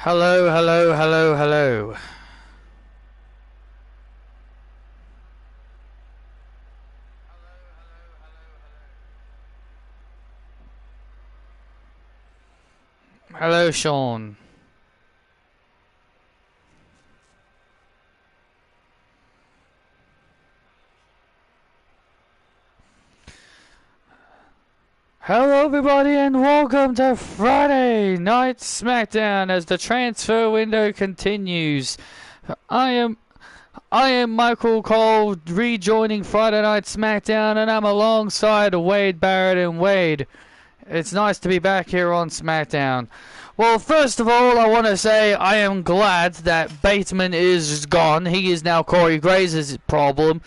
Hello, hello, hello, hello. Hello, Sean. Hello, everybody, and welcome to Friday Night SmackDown as the transfer window continues. I am Michael Cole, rejoining Friday Night SmackDown, and I'm alongside Wade Barrett. And Wade, it's nice to be back here on SmackDown. Well, first of all, I want to say I am glad that Bateman is gone. He is now Corey Grazer's problem.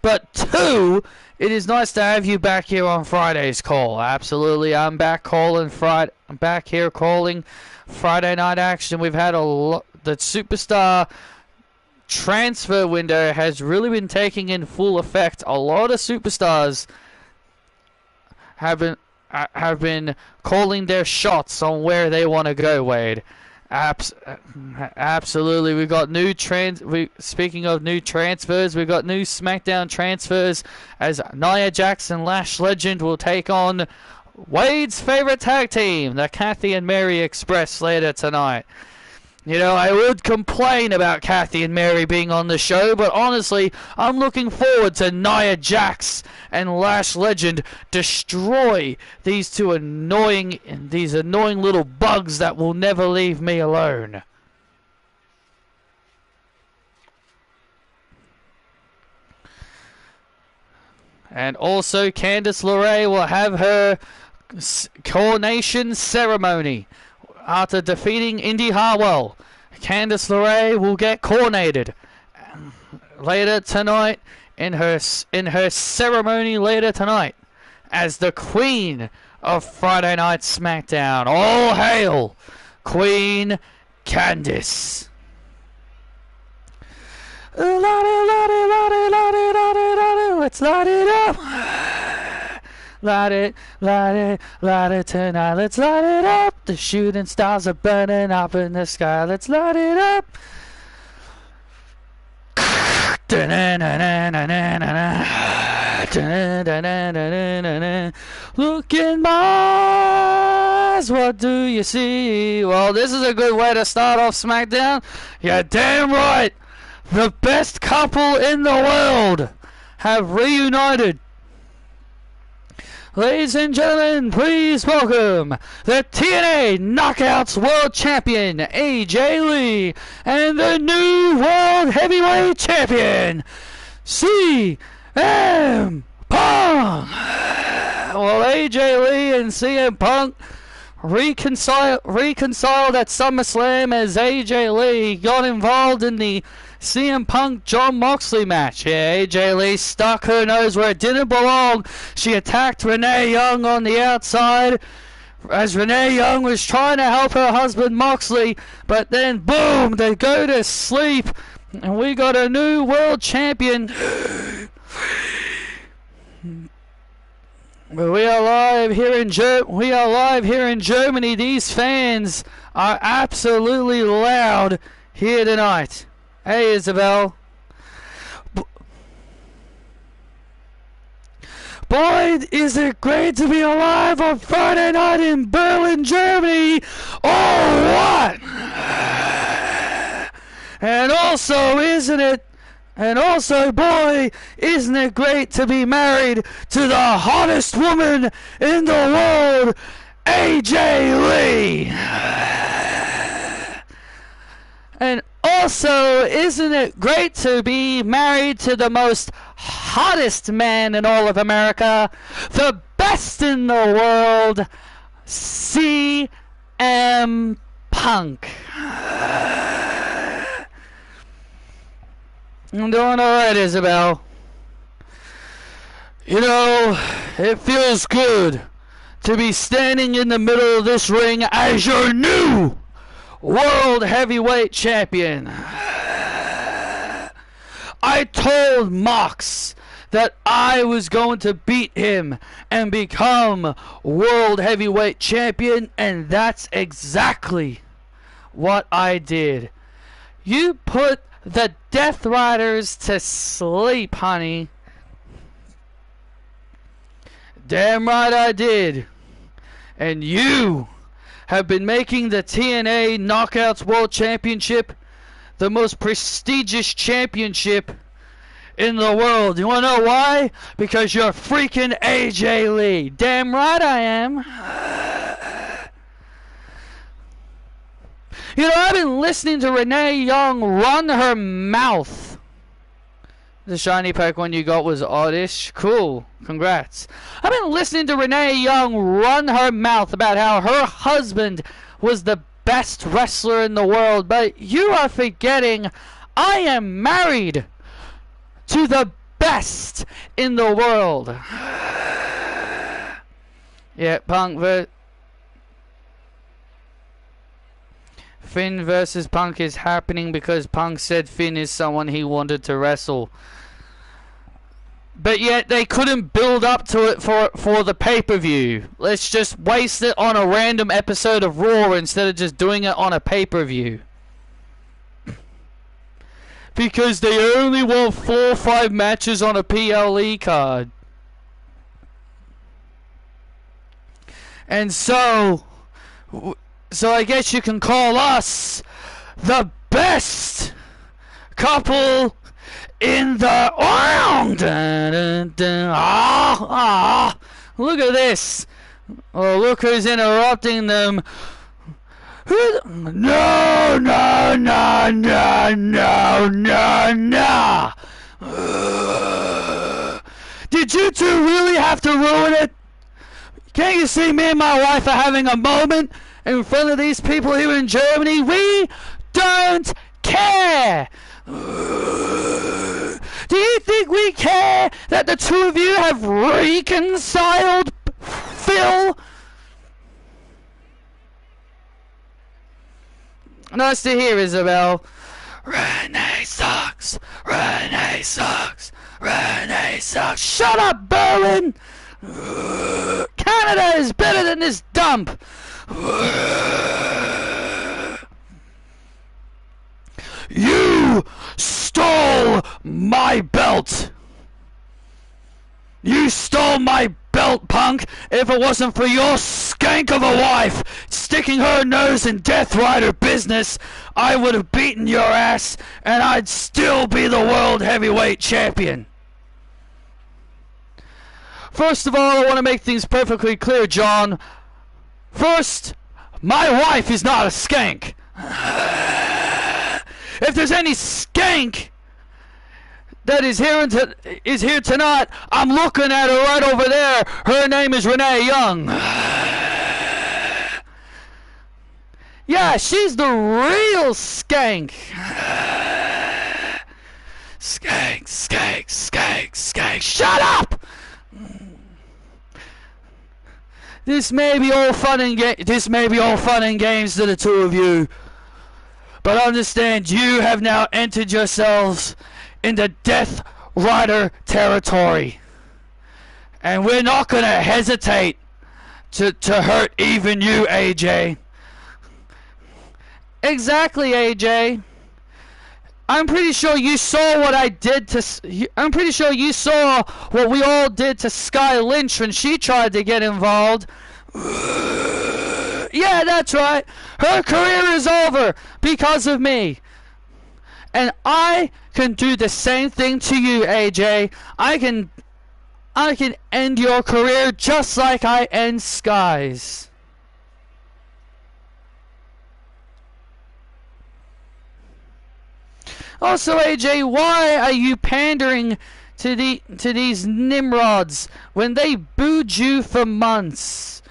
But two, it is nice to have you back here on Friday's call. Absolutely, I'm back calling I'm back here calling Friday night action. We've had the superstar transfer window has really been taking in full effect. A lot of superstars have been calling their shots on where they want to go, Wade. Absolutely, we got speaking of new transfers, we got new SmackDown transfers as Nia Jax and Lash Legend will take on Wade's favorite tag team, the Kathy and Mary Express, later tonight. You know, I would complain about Kathy and Mary being on the show, but honestly, I'm looking forward to Nia Jax and Lash Legend destroy these annoying little bugs that will never leave me alone. And also, Candice LeRae will have her coronation ceremony. After defeating Indy Hartwell, Candice LeRae will get coronated later tonight in her ceremony later tonight as the Queen of Friday Night SmackDown. All hail Queen Candice! Let's light it up! Light it tonight, let's light it up. The shooting stars are burning up in the sky, let's light it up. Look in my eyes, what do you see? Well, this is a good way to start off SmackDown. You're damn right. The best couple in the world have reunited. Ladies and gentlemen, please welcome the TNA Knockouts World Champion, AJ Lee, and the new World Heavyweight Champion, CM Punk. Well, AJ Lee and CM Punk reconciled at SummerSlam as AJ Lee got involved in the CM Punk John Moxley match. Yeah, AJ Lee stuck her nose where it didn't belong. She attacked Renee Young on the outside as Renee Young was trying to help her husband Moxley, but then boom, they go to sleep and we got a new world champion. We are live here in Germany. These fans are absolutely loud here tonight. Hey, Isabel. Boy, is it great to be alive on Friday night in Berlin, Germany. Oh, what? And also, boy, isn't it great to be married to the hottest woman in the world, AJ Lee. And also, isn't it great to be married to the most hottest man in all of America, the best in the world, CM Punk. I'm doing alright, Isabel. You know, it feels good to be standing in the middle of this ring as your new World Heavyweight Champion. I told Mox that I was going to beat him and become World Heavyweight Champion, and that's exactly what I did. You put the Death Riders to sleep, honey. Damn right I did. And you have been making the TNA Knockouts World Championship the most prestigious championship in the world. You wanna know why? Because you're freaking AJ Lee. Damn right I am. You know, I've been listening to Renee Young run her mouth. The shiny pack one you got was oddish. Cool. Congrats. I've been listening to Renee Young run her mouth about how her husband was the best wrestler in the world, but you are forgetting I am married to the best in the world. Yeah, Finn versus Punk is happening because Punk said Finn is someone he wanted to wrestle. But yet they couldn't build up to it for the pay-per-view. Let's just waste it on a random episode of Raw instead of just doing it on a pay-per-view. Because they only want 4 or 5 matches on a PLE card. And so I guess you can call us the best couple in the world. Look at this. Oh, look who's interrupting them. No. Did you two really have to ruin it? Can't you see me and my wife are having a moment in front of these people here in Germany? We don't care. Do you think we care that the two of you have reconciled, Phil? Nice to hear, Isabel. Renee sucks. Renee sucks. Renee sucks. Shut up, Berlin. Canada is better than this dump. You stole my belt. You stole my belt, Punk. If it wasn't for your skank of a wife sticking her nose in Death Rider business, I would have beaten your ass and I'd still be the world heavyweight champion. First of all, I want to make things perfectly clear, John. First, my wife is not a skank. If there's any skank that is here tonight, I'm looking at her right over there. Her name is Renee Young. Yeah, she's the real skank. Skank. Shut up! This may be all fun and games to the two of you, but understand you have now entered yourselves into Death Rider territory, and we're not going to hesitate to hurt even you, AJ. Exactly, AJ. I'm pretty sure you saw what I did to... I'm pretty sure you saw what we all did to Sky Lynch when she tried to get involved. Yeah, that's right. Her career is over because of me. And I can do the same thing to you, AJ. I can end your career just like I end Sky's. Also, AJ, why are you pandering to these Nimrods when they booed you for months?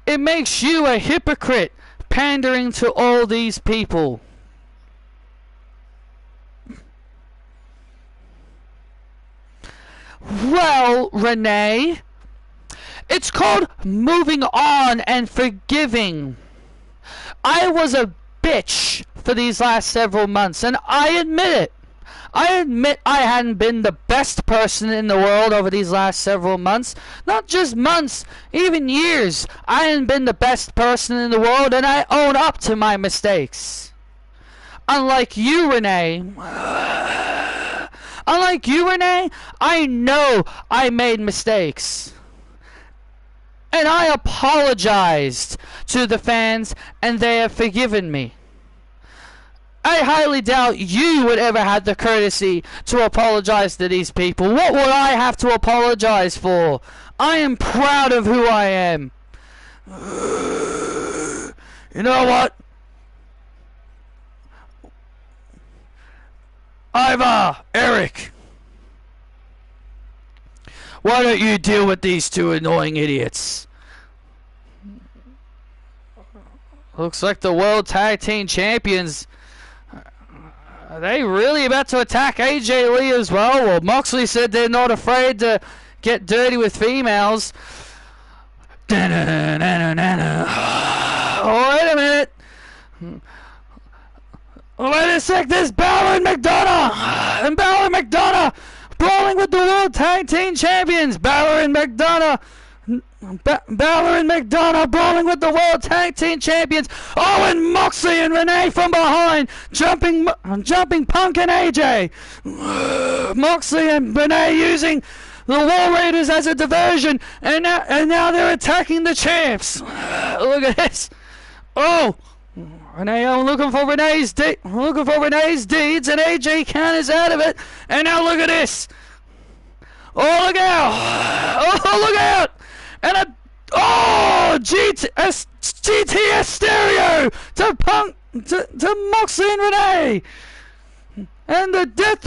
It makes you a hypocrite, pandering to all these people. Well, Renee, it's called moving on and forgiving. I was a bitch for these last several months, and I admit it. I admit I hadn't been the best person in the world over these last several months. Not just months, even years. I hadn't been the best person in the world, and I own up to my mistakes. Unlike you, Renee, I know I made mistakes. And I apologized to the fans, and they have forgiven me. I highly doubt you would ever have the courtesy to apologize to these people. What would I have to apologize for? I am proud of who I am. You know what? Eric. Why don't you deal with these two annoying idiots? Looks like the World Tag Team Champions. Are they really about to attack AJ Lee as well? Well, Moxley said they're not afraid to get dirty with females. Oh, wait a minute. Wait a sec, there's Balor and McDonough! And Balor and McDonough brawling with the World Tag Team Champions! Balor and McDonough brawling with the World Tag Team Champions! Oh, and Moxley and Renee from behind! Jumping Punk and AJ! Moxley and Renee using the War Raiders as a diversion! And now they're attacking the champs! Look at this! Oh! Renee, I'm looking for Renee's deeds, and AJ counters out of it, and now look at this! Oh, look out! Oh, look out! And GTS stereo to Punk, to Moxley and Renee, and the Death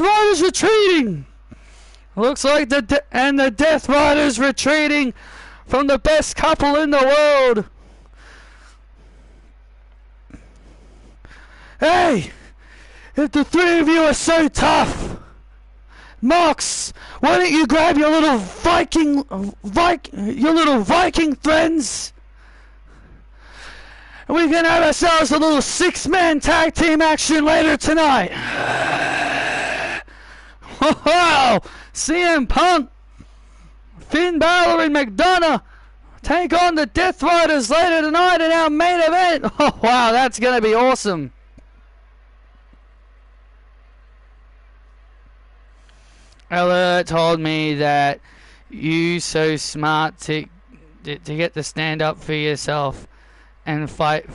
Riders retreating. Looks like the Death Riders retreating from the best couple in the world. Hey, if the three of you are so tough, Mox, why don't you grab your little Viking friends, and we can have ourselves a little 6-man tag team action later tonight. Wow, CM Punk, Finn Balor, and McDonough take on the Death Riders later tonight in our main event. Oh wow, that's gonna be awesome. Ella told me that you so smart to get to stand up for yourself and fight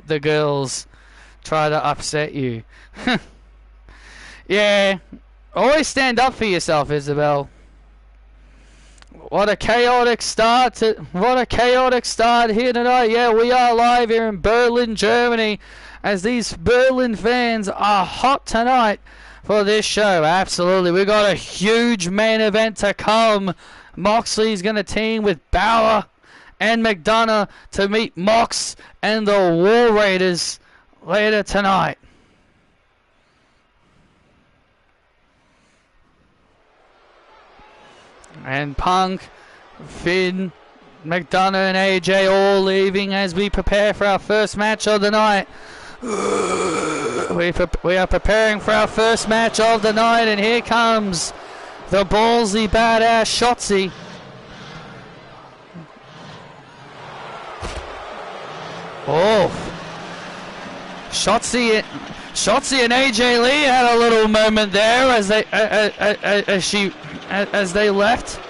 the girls try to upset you. Yeah, always stand up for yourself, Isabel. What a chaotic start here tonight. Yeah, we are live here in Berlin, Germany, as these Berlin fans are hot tonight for this show. Absolutely. We've got a huge main event to come. Moxley's going to team with Balor and McDonough to meet Mox and the War Raiders later tonight. And Punk, Finn, McDonough and AJ all leaving as we prepare for our first match of the night. We are preparing for our first match of the night, and here comes the ballsy badass Shotzi. Oh, Shotzi and AJ Lee had a little moment there as they left.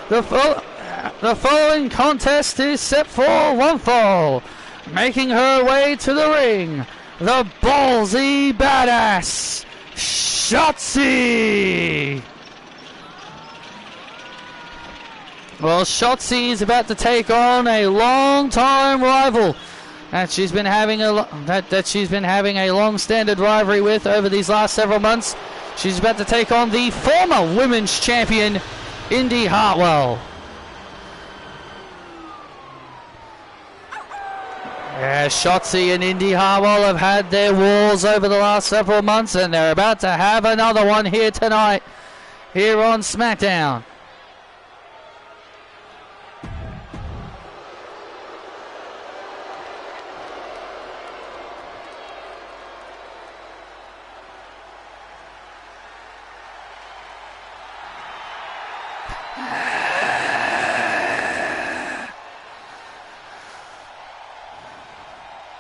The following contest is set for one fall. Making her way to the ring, the ballsy badass Shotzi. Well, Shotzi is about to take on a long-time rival that she's been having a long-standing rivalry with over these last several months. She's about to take on the former women's champion, Indy Hartwell. Yeah, Shotzi and Indy Hartwell have had their wars over the last several months, and they're about to have another one here tonight, here on SmackDown.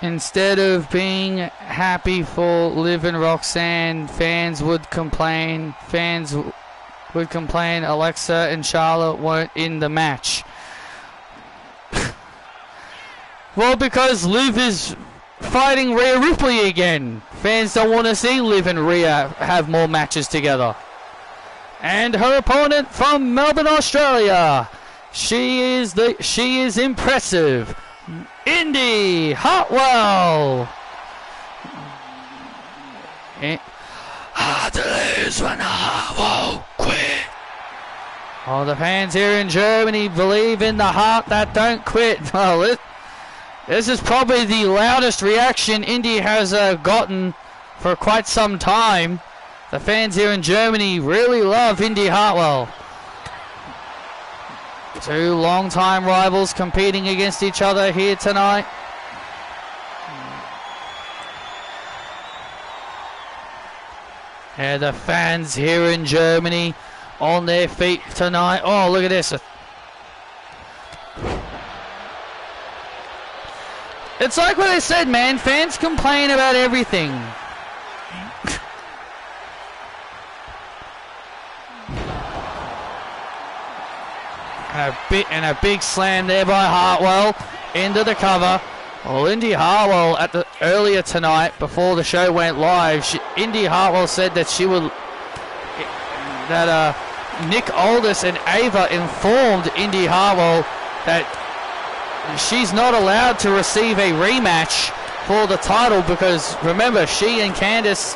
Instead of being happy for Liv and Roxanne, fans would complain. Fans would complain Alexa and Charlotte weren't in the match. Well, because Liv is fighting Rhea Ripley again. Fans don't want to see Liv and Rhea have more matches together. And her opponent from Melbourne, Australia. She is impressive. Indy Hartwell. Hard to lose when Hartwell quit. Oh, the fans here in Germany believe in the heart that don't quit. Well, this is probably the loudest reaction Indy has gotten for quite some time. The fans here in Germany really love Indy Hartwell. Two long-time rivals competing against each other here tonight. Yeah, the fans here in Germany on their feet tonight. Oh, look at this. It's like what I said, man. Fans complain about everything. And a big slam there by Hartwell into the cover. Well, Indy Hartwell earlier tonight, before the show went live, Indy Hartwell said that Nick Aldis and Ava informed Indy Hartwell that she's not allowed to receive a rematch for the title because, remember, she and Candice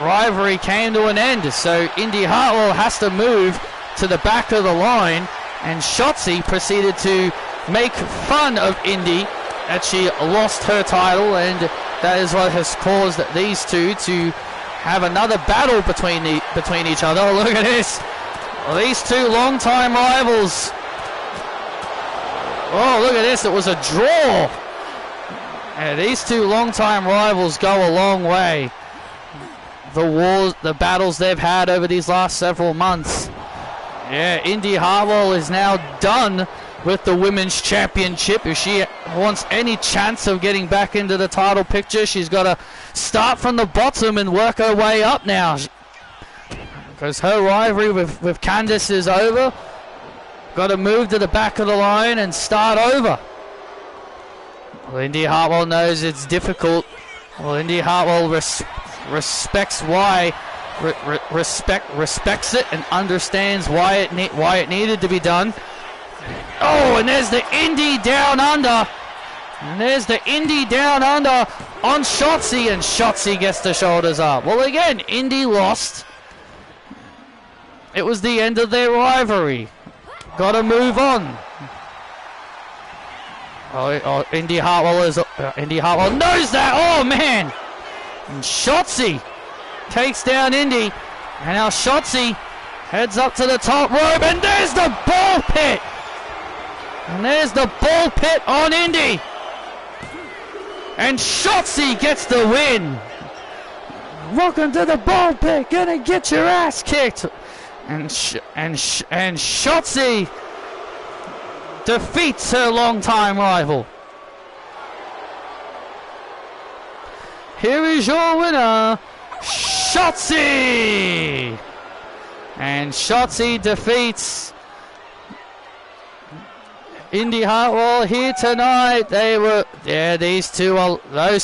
rivalry came to an end. So Indy Hartwell has to move to the back of the line. And Shotzi proceeded to make fun of Indy that she lost her title, and that is what has caused these two to have another battle between each other. Oh, look at this. Well, these two longtime rivals. Oh, look at this. It was a draw. And these two longtime rivals go a long way. The battles they've had over these last several months. Yeah, Indy Hartwell is now done with the Women's Championship. If she wants any chance of getting back into the title picture, she's got to start from the bottom and work her way up now. Because her rivalry with Candice is over. Got to move to the back of the line and start over. Well, Indy Hartwell knows it's difficult. Well, Indy Hartwell respects it and understands why it needed to be done. Oh, and there's the Indy down under. And there's the Indy down under on Shotzi, and Shotzi gets the shoulders up. Well, again, Indy lost. It was the end of their rivalry. Got to move on. Oh, Indy Hartwell knows that. Oh, man. And Shotzi takes down Indy, and now Shotzi heads up to the top rope, and there's the ball pit! And there's the ball pit on Indy! And Shotzi gets the win! Welcome to the ball pit, gonna get your ass kicked! And Shotzi defeats her longtime rival. Here is your winner, Shotzi! And Shotzi defeats Indy Hartwell here tonight. Those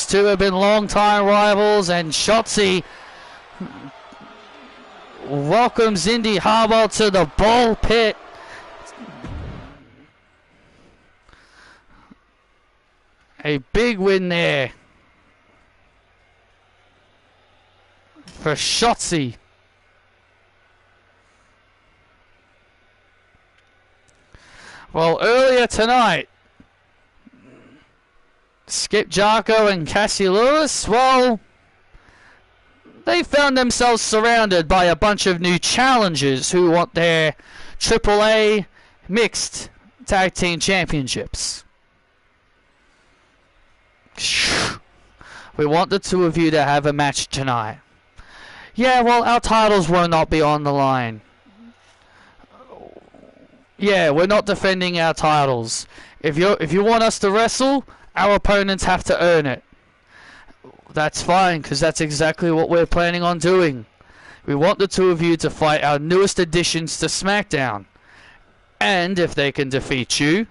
two have been long-time rivals, and Shotzi welcomes Indy Hartwell to the ball pit. A big win there for Shotzi. Well, earlier tonight, Skip Jarko and Cassie Lewis, well, they found themselves surrounded by a bunch of new challengers who want their AAA Mixed Tag Team Championships. We want the two of you to have a match tonight. Yeah, well, our titles will not be on the line. Yeah, we're not defending our titles. If you want us to wrestle, our opponents have to earn it. That's fine, because that's exactly what we're planning on doing. We want the two of you to fight our newest additions to SmackDown. And if they can defeat you,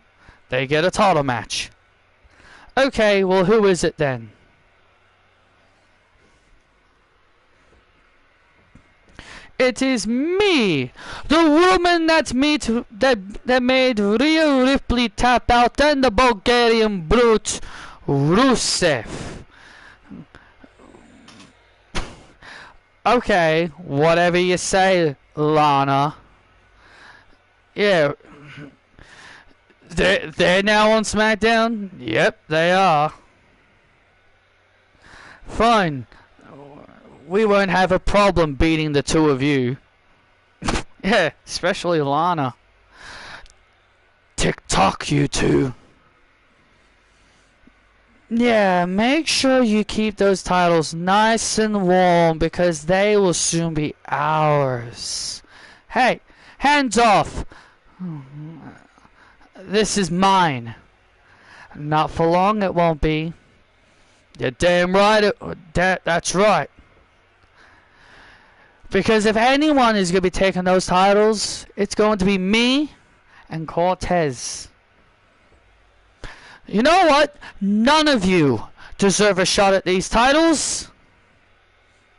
they get a title match. Okay, well, who is it then? It is me, the woman that made Rhea Ripley tap out, and the Bulgarian brute, Rusev. Okay, whatever you say, Lana. Yeah. They're now on SmackDown? Yep, they are. Fine. We won't have a problem beating the two of you. Yeah, especially Lana. Tick-tock, you two. Yeah, make sure you keep those titles nice and warm, because they will soon be ours. Hey, hands off! This is mine. Not for long it won't be. You're damn right. That's right. Because if anyone is going to be taking those titles, it's going to be me and Cortez. You know what? None of you deserve a shot at these titles.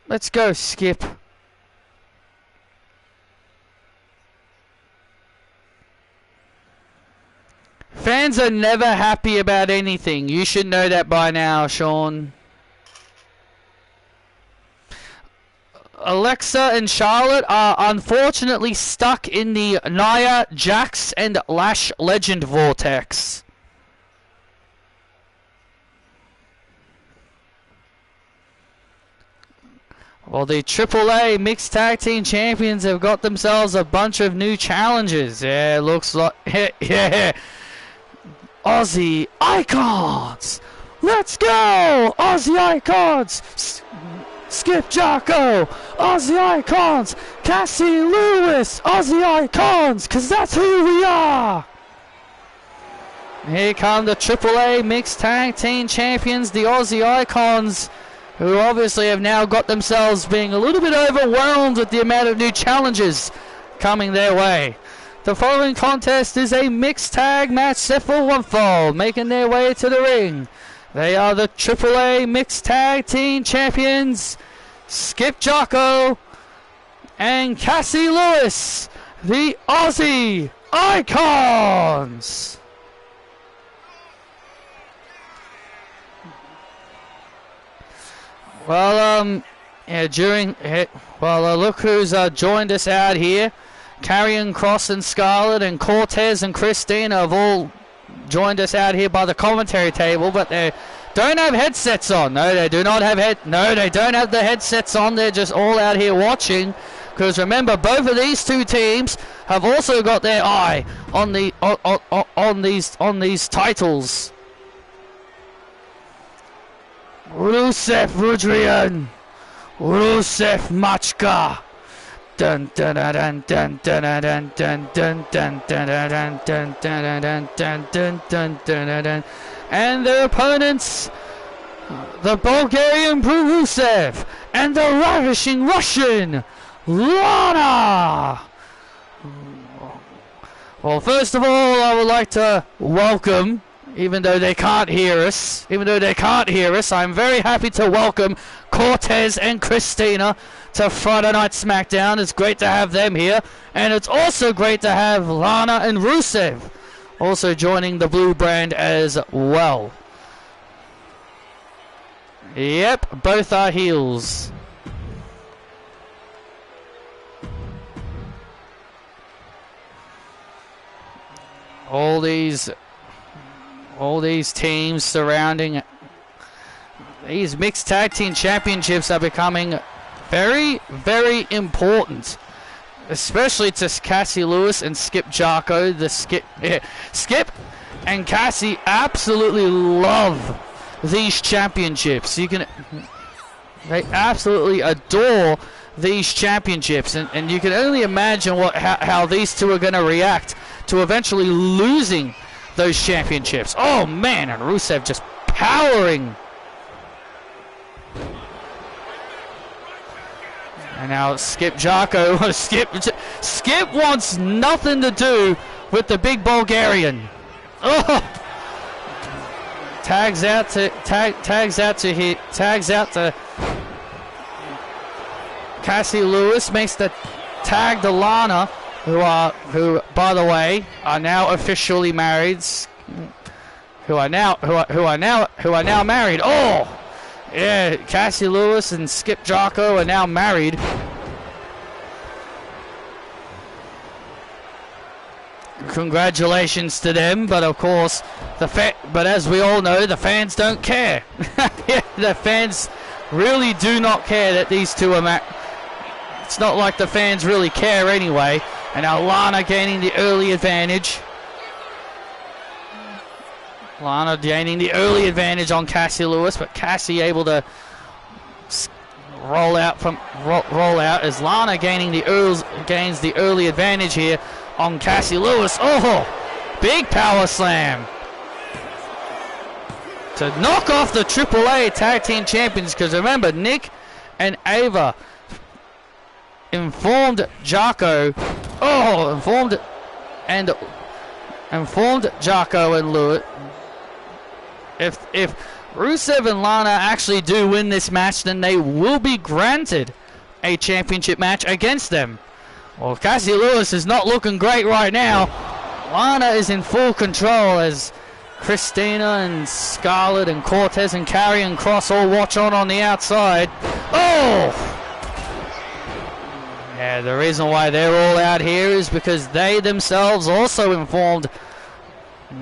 Let's go, Skip. Fans are never happy about anything. You should know that by now, Sean. Alexa and Charlotte are unfortunately stuck in the Nia Jax and Lash Legend vortex. Well, the AAA Mixed Tag Team Champions have got themselves a bunch of new challenges. Yeah, looks like... yeah. Aussie Icons! Let's go! Aussie Icons! Skip Jocko! Aussie Icons! Cassie Lewis! Aussie Icons! Cause that's who we are! Here come the AAA Mixed Tag Team Champions, the Aussie Icons, who obviously have now got themselves being a little bit overwhelmed with the amount of new challenges coming their way. The following contest is a mixed tag match set for one fall, making their way to the ring. They are the AAA Mixed Tag Team Champions, Skip Jocko and Cassie Lewis, the Aussie Icons. Well, look who's joined us out here. Karrion Kross and Scarlett and Cortez and Christina have all joined us out here by the commentary table, but they don't have headsets on. No, they do not have they don't have the headsets on. They're just all out here watching. Because remember, both of these two teams have also got their eye on the on these titles. Rusev Rudrian, Rusev Machka. Dun dun dun dun dun dun dun dun dun dun dun dun dun dun dun dun dun dun. And their opponents, the Bulgarian Rusev and the ravishing Russian Lana. Well, first of all, I would like to welcome, even though they can't hear us, I'm very happy to welcome Cortez and Christina to Friday Night SmackDown. It's great to have them here, and it's also great to have Lana and Rusev also joining the blue brand as well. Yep, both are heels. All these teams surrounding these mixed tag team championships are becoming very, very important, especially to Cassie Lewis and Skip Jocko. Skip and Cassie absolutely love these championships. They absolutely adore these championships, and you can only imagine how these two are going to react to eventually losing those championships. Oh man, and Rusev just powering. And now Skip Jarko. Skip wants nothing to do with the big Bulgarian. Oh! Tags out to Cassie Lewis, makes the tag to Lana, who by the way are now officially married. Who are now married. Oh! Yeah, Cassie Lewis and Skip Jarko are now married. Congratulations to them, but of course, but as we all know, the fans don't care. Yeah, the fans really do not care that these two are It's not like the fans really care anyway. And now Lana gaining the early advantage. Lana gaining the early advantage on Cassie Lewis, but Cassie able to roll out as Lana gains the early advantage here on Cassie Lewis. Oh, big power slam to knock off the AAA Tag Team Champions, because remember, Nick and Ava informed Jarko. Oh, informed Jarko and Lewis. If Rusev and Lana actually do win this match, then they will be granted a championship match against them. Well, Cassie Lewis is not looking great right now. Lana is in full control as Christina and Scarlett and Cortez and Karrion Kross all watch on the outside. Oh! Yeah, the reason why they're all out here is because they themselves also informed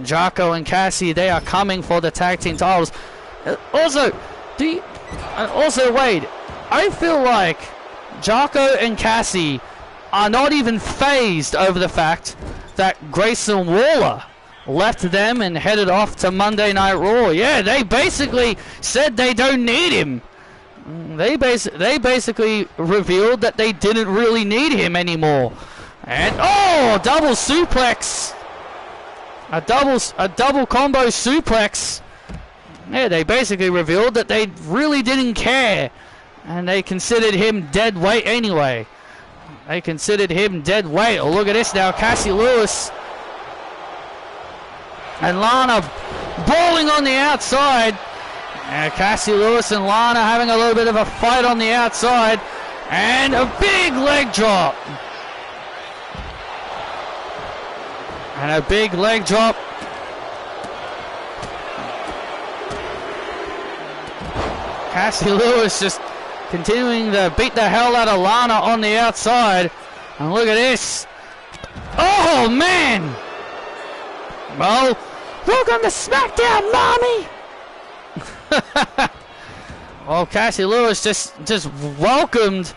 Jarko and Cassie they are coming for the tag team titles. Also, Wade, I feel like Jarko and Cassie are not even phased over the fact that Grayson Waller left them and headed off to Monday Night Raw. Yeah, they basically said they don't need him. They basically revealed that they didn't really need him anymore. And oh, double suplex. A double combo suplex. Yeah, they basically revealed that they really didn't care. And they considered him dead weight anyway. They considered him dead weight. Oh, look at this now. Cassie Lewis and Lana brawling on the outside. Cassie Lewis and Lana having a little bit of a fight on the outside. And a big leg drop. And a big leg drop. Cassie Lewis just continuing to beat the hell out of Lana on the outside. And look at this. Oh, man. Well, welcome to SmackDown, mommy. Well, Cassie Lewis just welcomed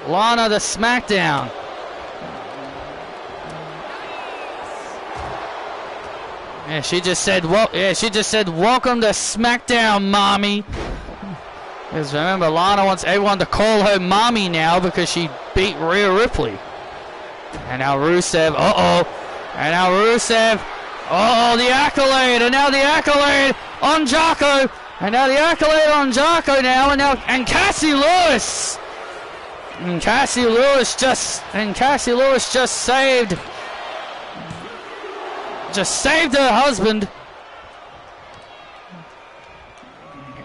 Lana to SmackDown. Yeah, she just said welcome to SmackDown, mommy. Because remember, Lana wants everyone to call her mommy now because she beat Rhea Ripley. And now Rusev, and now Rusev, the accolade, and now the accolade on Jarko, and now the accolade on Jarko now, and Cassie Lewis. And Cassie Lewis just saved her husband.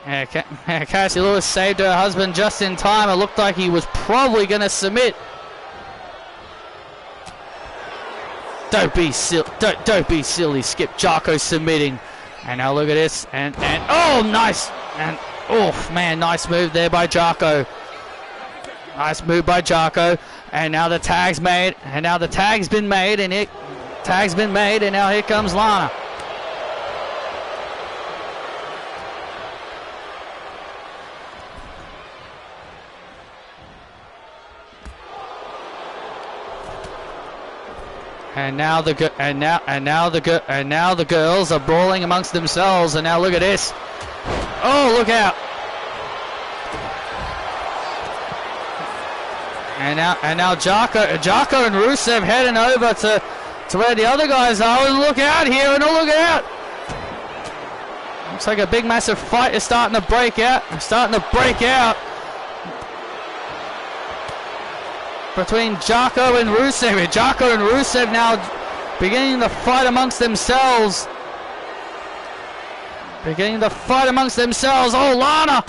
Cassie Lewis saved her husband just in time. It looked like he was probably going to submit. Don't be silly, Skip Jarko submitting. And now look at this. And oh, nice. And oh, man, nice move there by Jarko. Nice move by Jarko. And now the tag's made. And now the tag's been made. And now here comes Lana. And now the girls are brawling amongst themselves. And now look at this. Oh, look out! And now Jarko and Rusev heading over to where the other guys are. And look out here, and look out. Looks like a big massive fight is starting to break out. Between Jocko and Rusev. Jocko and Rusev now beginning the fight amongst themselves. Oh, Lana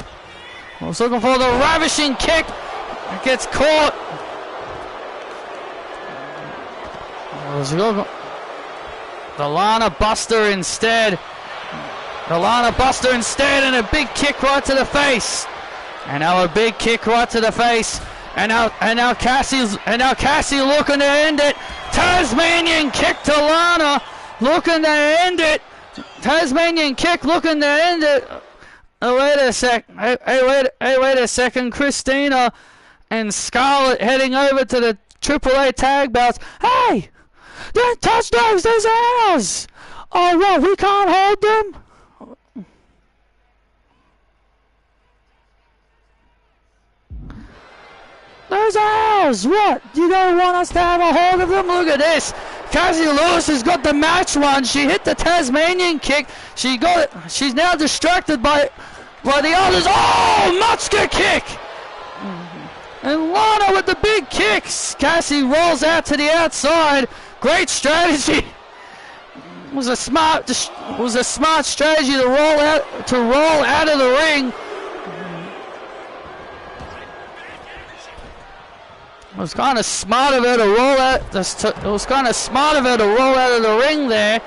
was looking for the ravishing kick. It gets caught. The Lana Buster instead. And a big kick right to the face. And now a big kick right to the face. And now Cassie looking to end it. Tasmanian kick to Lana, looking to end it. Oh, wait a sec. Hey, wait a second. Christina and Scarlett heading over to the AAA tag belts. Hey, don't touch those. Those are ours. Oh, what? We can't hold them. Those are ours! What? You don't want us to have a hold of them? Look at this! Cassie Lewis has got the match won. She hit the Tasmanian kick. She got it. She's now distracted by the others. Oh! Matsuka kick! And Lana with the big kicks. Cassie rolls out to the outside. Great strategy. It was a smart strategy to roll out of the ring. It was kind of smart of her to roll out. It was kind of smart of her to roll out of the ring there.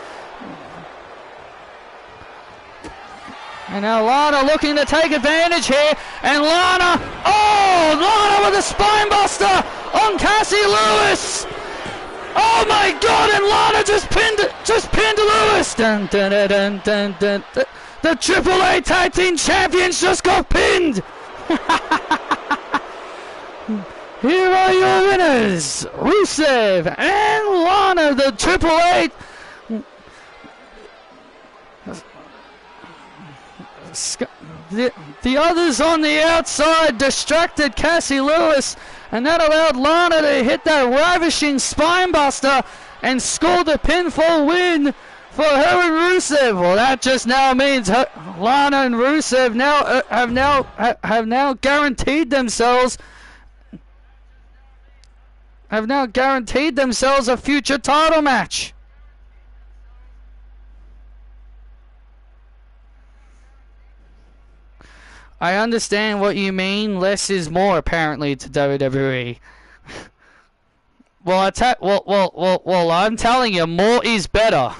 And now Lana looking to take advantage here. And Lana with a spine buster on Cassie Lewis. Oh my God! And Lana just pinned Lewis. Dun, dun, dun, dun, dun, dun. The AAA Tag Team Champions just got pinned. Here are your winners, Rusev and Lana, the AAA. The others on the outside distracted Cassie Lewis, and that allowed Lana to hit that ravishing spinebuster and score the pinfall win for her and Rusev. Well, that just now means Lana and Rusev have now guaranteed themselves. A future title match. I understand what you mean. Less is more, apparently, to WWE. Well, I'm telling you, more is better.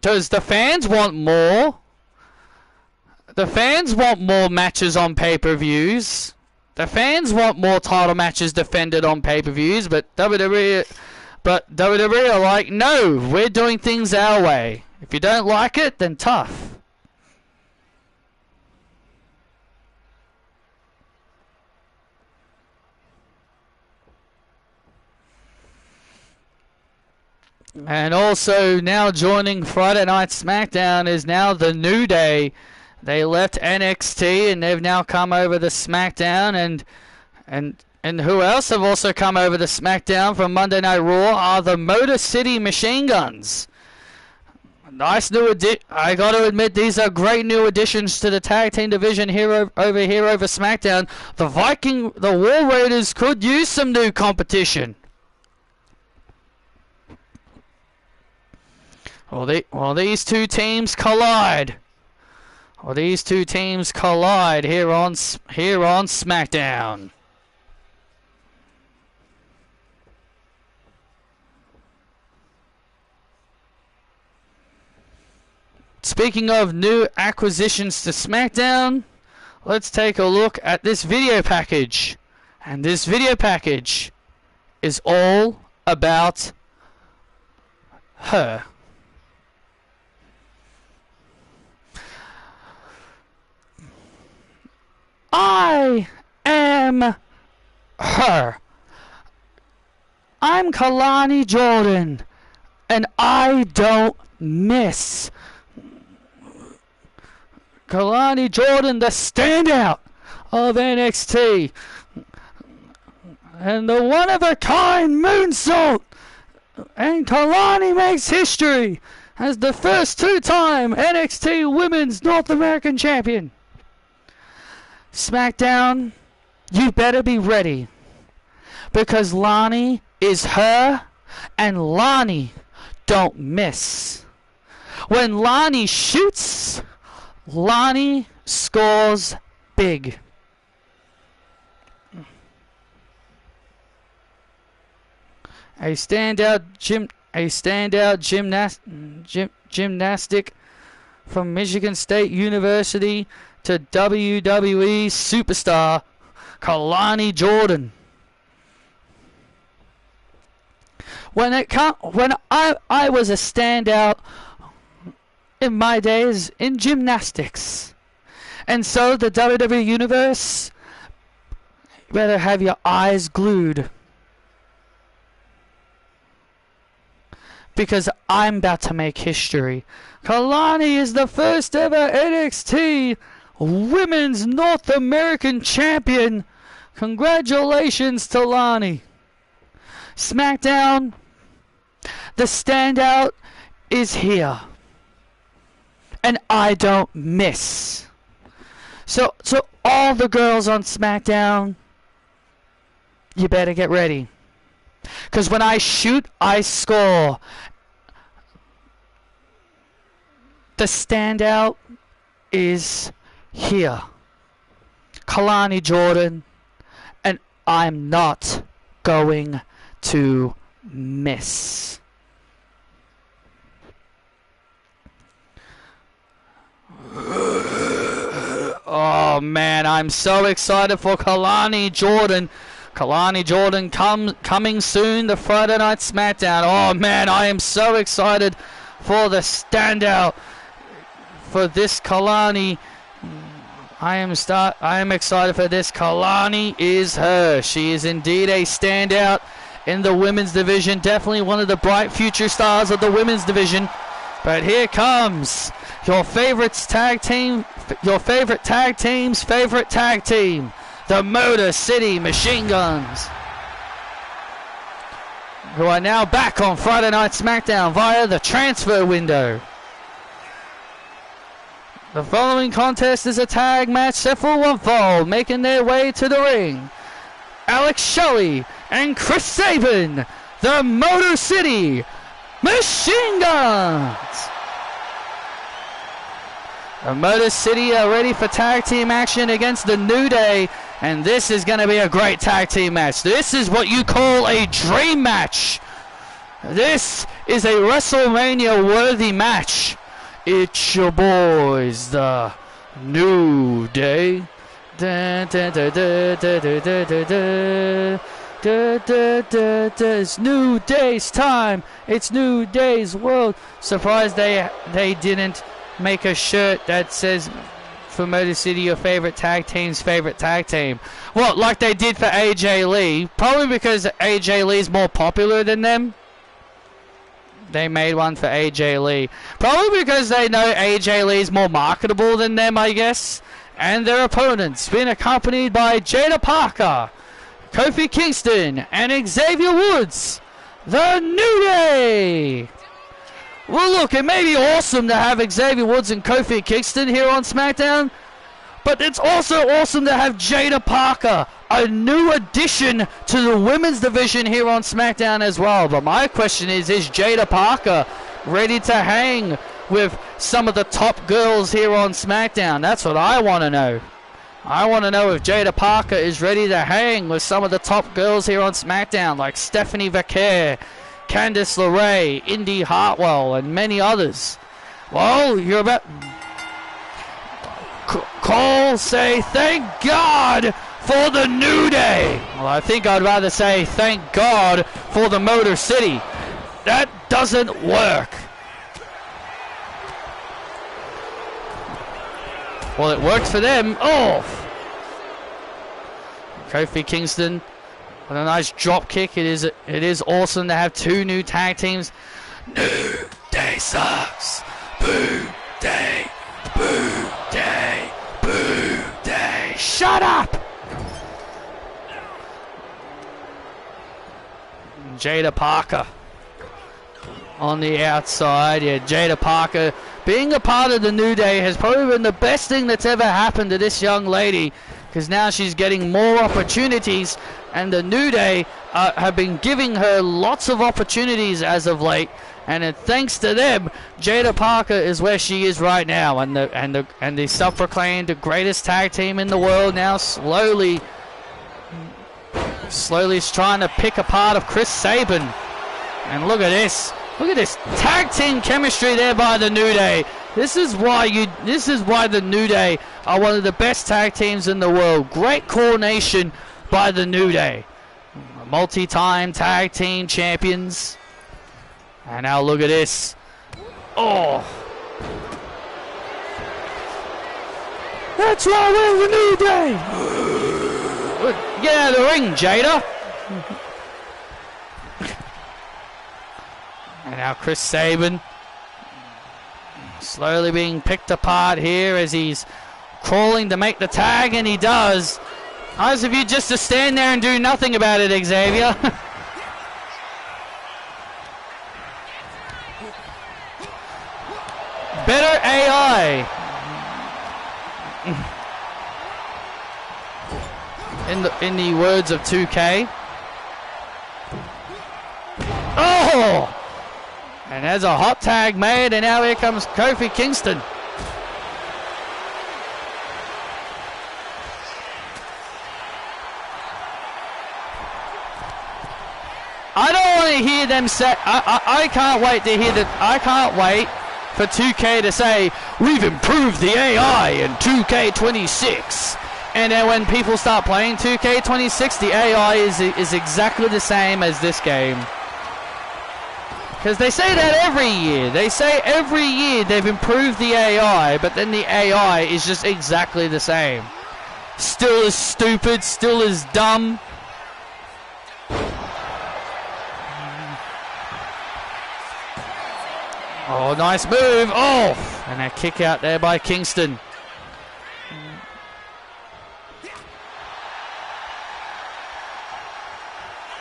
Does the fans want more? The fans want more matches on pay-per-views. The fans want more title matches defended on pay-per-views, but WWE are like, no, we're doing things our way. If you don't like it, then tough. And also now joining Friday Night SmackDown is now the New Day. They left NXT and they've now come over to SmackDown, and who else have also come over to SmackDown from Monday Night Raw are the Motor City Machine Guns. Nice new I got to admit, these are great new additions to the tag team division over SmackDown. The War Raiders could use some new competition. Well, these two teams collide. Here on SmackDown. Speaking of new acquisitions to SmackDown, let's take a look at this video package. And this video package is all about her. I am her. I'm Kalani Jordan, and I don't miss. Kalani Jordan, the standout of NXT. and the one-of-a-kind moonsault. And Kalani makes history as the first two-time NXT Women's North American Champion. SmackDown, you better be ready, because Lani is her, and Lani don't miss. When Lani shoots, Lani scores big. A standout gymnastic from Michigan State University to WWE superstar Kalani Jordan. When I was a standout in my days in gymnastics, and so the WWE Universe, you better have your eyes glued, because I'm about to make history. Kalani is the first ever NXT Women's North American Champion. Congratulations to Lani. SmackDown, the standout is here, and I don't miss. So all the girls on SmackDown, you better get ready, because when I shoot, I score. The standout is here, Kalani Jordan, and I'm not going to miss. Oh man, I'm so excited for Kalani Jordan. Kalani Jordan coming soon, the Friday Night SmackDown. Oh man, I am so excited for the standout for this Kalani. I am excited for this. Kalani is her. She is indeed a standout in the women's division. Definitely one of the bright future stars of the women's division. But here comes your favorite tag team's favorite tag team, the Motor City Machine Guns, who are now back on Friday Night SmackDown via the transfer window. The following contest is a tag match set for one fall, making their way to the ring, Alex Shelley and Chris Sabin, the Motor City Machine Guns. The Motor City are ready for tag team action against the New Day, and this is going to be a great tag team match. This is what you call a dream match. This is a WrestleMania worthy match. It's your boys, the New Day. It's New Day's time. It's New Day's world. Surprised they didn't make a shirt that says for Motor City, your favorite tag team's favorite tag team. Well, like they did for AJ Lee. Probably because AJ Lee's more popular than them. They made one for AJ Lee. Probably because they know AJ Lee's more marketable than them, I guess. And their opponents, being accompanied by Jada Parker, Kofi Kingston, and Xavier Woods, the New Day. Well, look, it may be awesome to have Xavier Woods and Kofi Kingston here on SmackDown, but it's also awesome to have Jada Parker, a new addition to the women's division here on SmackDown as well. But my question is Jada Parker ready to hang with some of the top girls here on SmackDown? That's what I want to know. I want to know if Jada Parker is ready to hang with some of the top girls here on SmackDown, like Stephanie Vaquer, Candice LeRae, Indy Hartwell, and many others. Well, you're about... Cole, say thank God for the New Day. Well, I think I'd rather say thank God for the Motor City. That doesn't work. Well, it worked for them. Oh! Kofi Kingston with a nice drop kick. It is awesome to have two new tag teams. New Day sucks. Boo Day. Boo Day. Boo Day. Shut up! Jada Parker on the outside. Yeah, Jada Parker being a part of the New Day has probably been the best thing that's ever happened to this young lady, because now she's getting more opportunities, and the New Day have been giving her lots of opportunities as of late, and thanks to them, Jada Parker is where she is right now, and the self-proclaimed greatest tag team in the world now slowly is trying to pick apart of Chris Sabin. And look at this tag team chemistry there by the New Day. This is why the New Day are one of the best tag teams in the world. Great coordination by the New Day. Multi-time tag team champions. And now look at this. Oh. That's why we're the New Day. Get out of the ring, Jada. And now Chris Sabin slowly being picked apart here as he's crawling to make the tag, and he does. Nice of you just to stand there and do nothing about it, Xavier. Better AI. In the words of 2K. Oh! And there's a hot tag made, and now here comes Kofi Kingston. I don't want to hear them say. I can't wait to hear that. I can't wait for 2K to say we've improved the AI in 2K26. And then when people start playing 2K26, the AI is exactly the same as this game. Because they say that every year. They say every year they've improved the AI, but then the AI is just exactly the same. Still as stupid, still as dumb. Oh, nice move. Oh, and a kick out there by Kingston.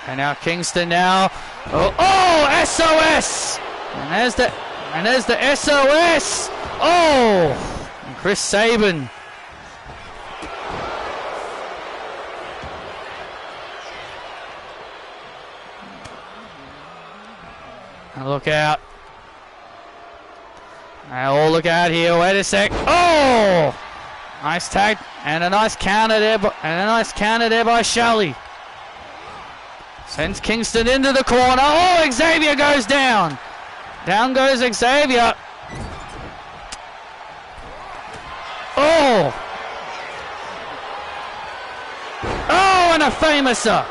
And now Kingston now. Oh, SOS! And there's the SOS. Oh, and Chris Sabin. And look out. Oh, look out here. Wait a sec. Oh! Nice tag and a nice counter there, by Shelley. Sends Kingston into the corner. Oh, Xavier goes down. Down goes Xavier. Oh! Oh, and a famouser.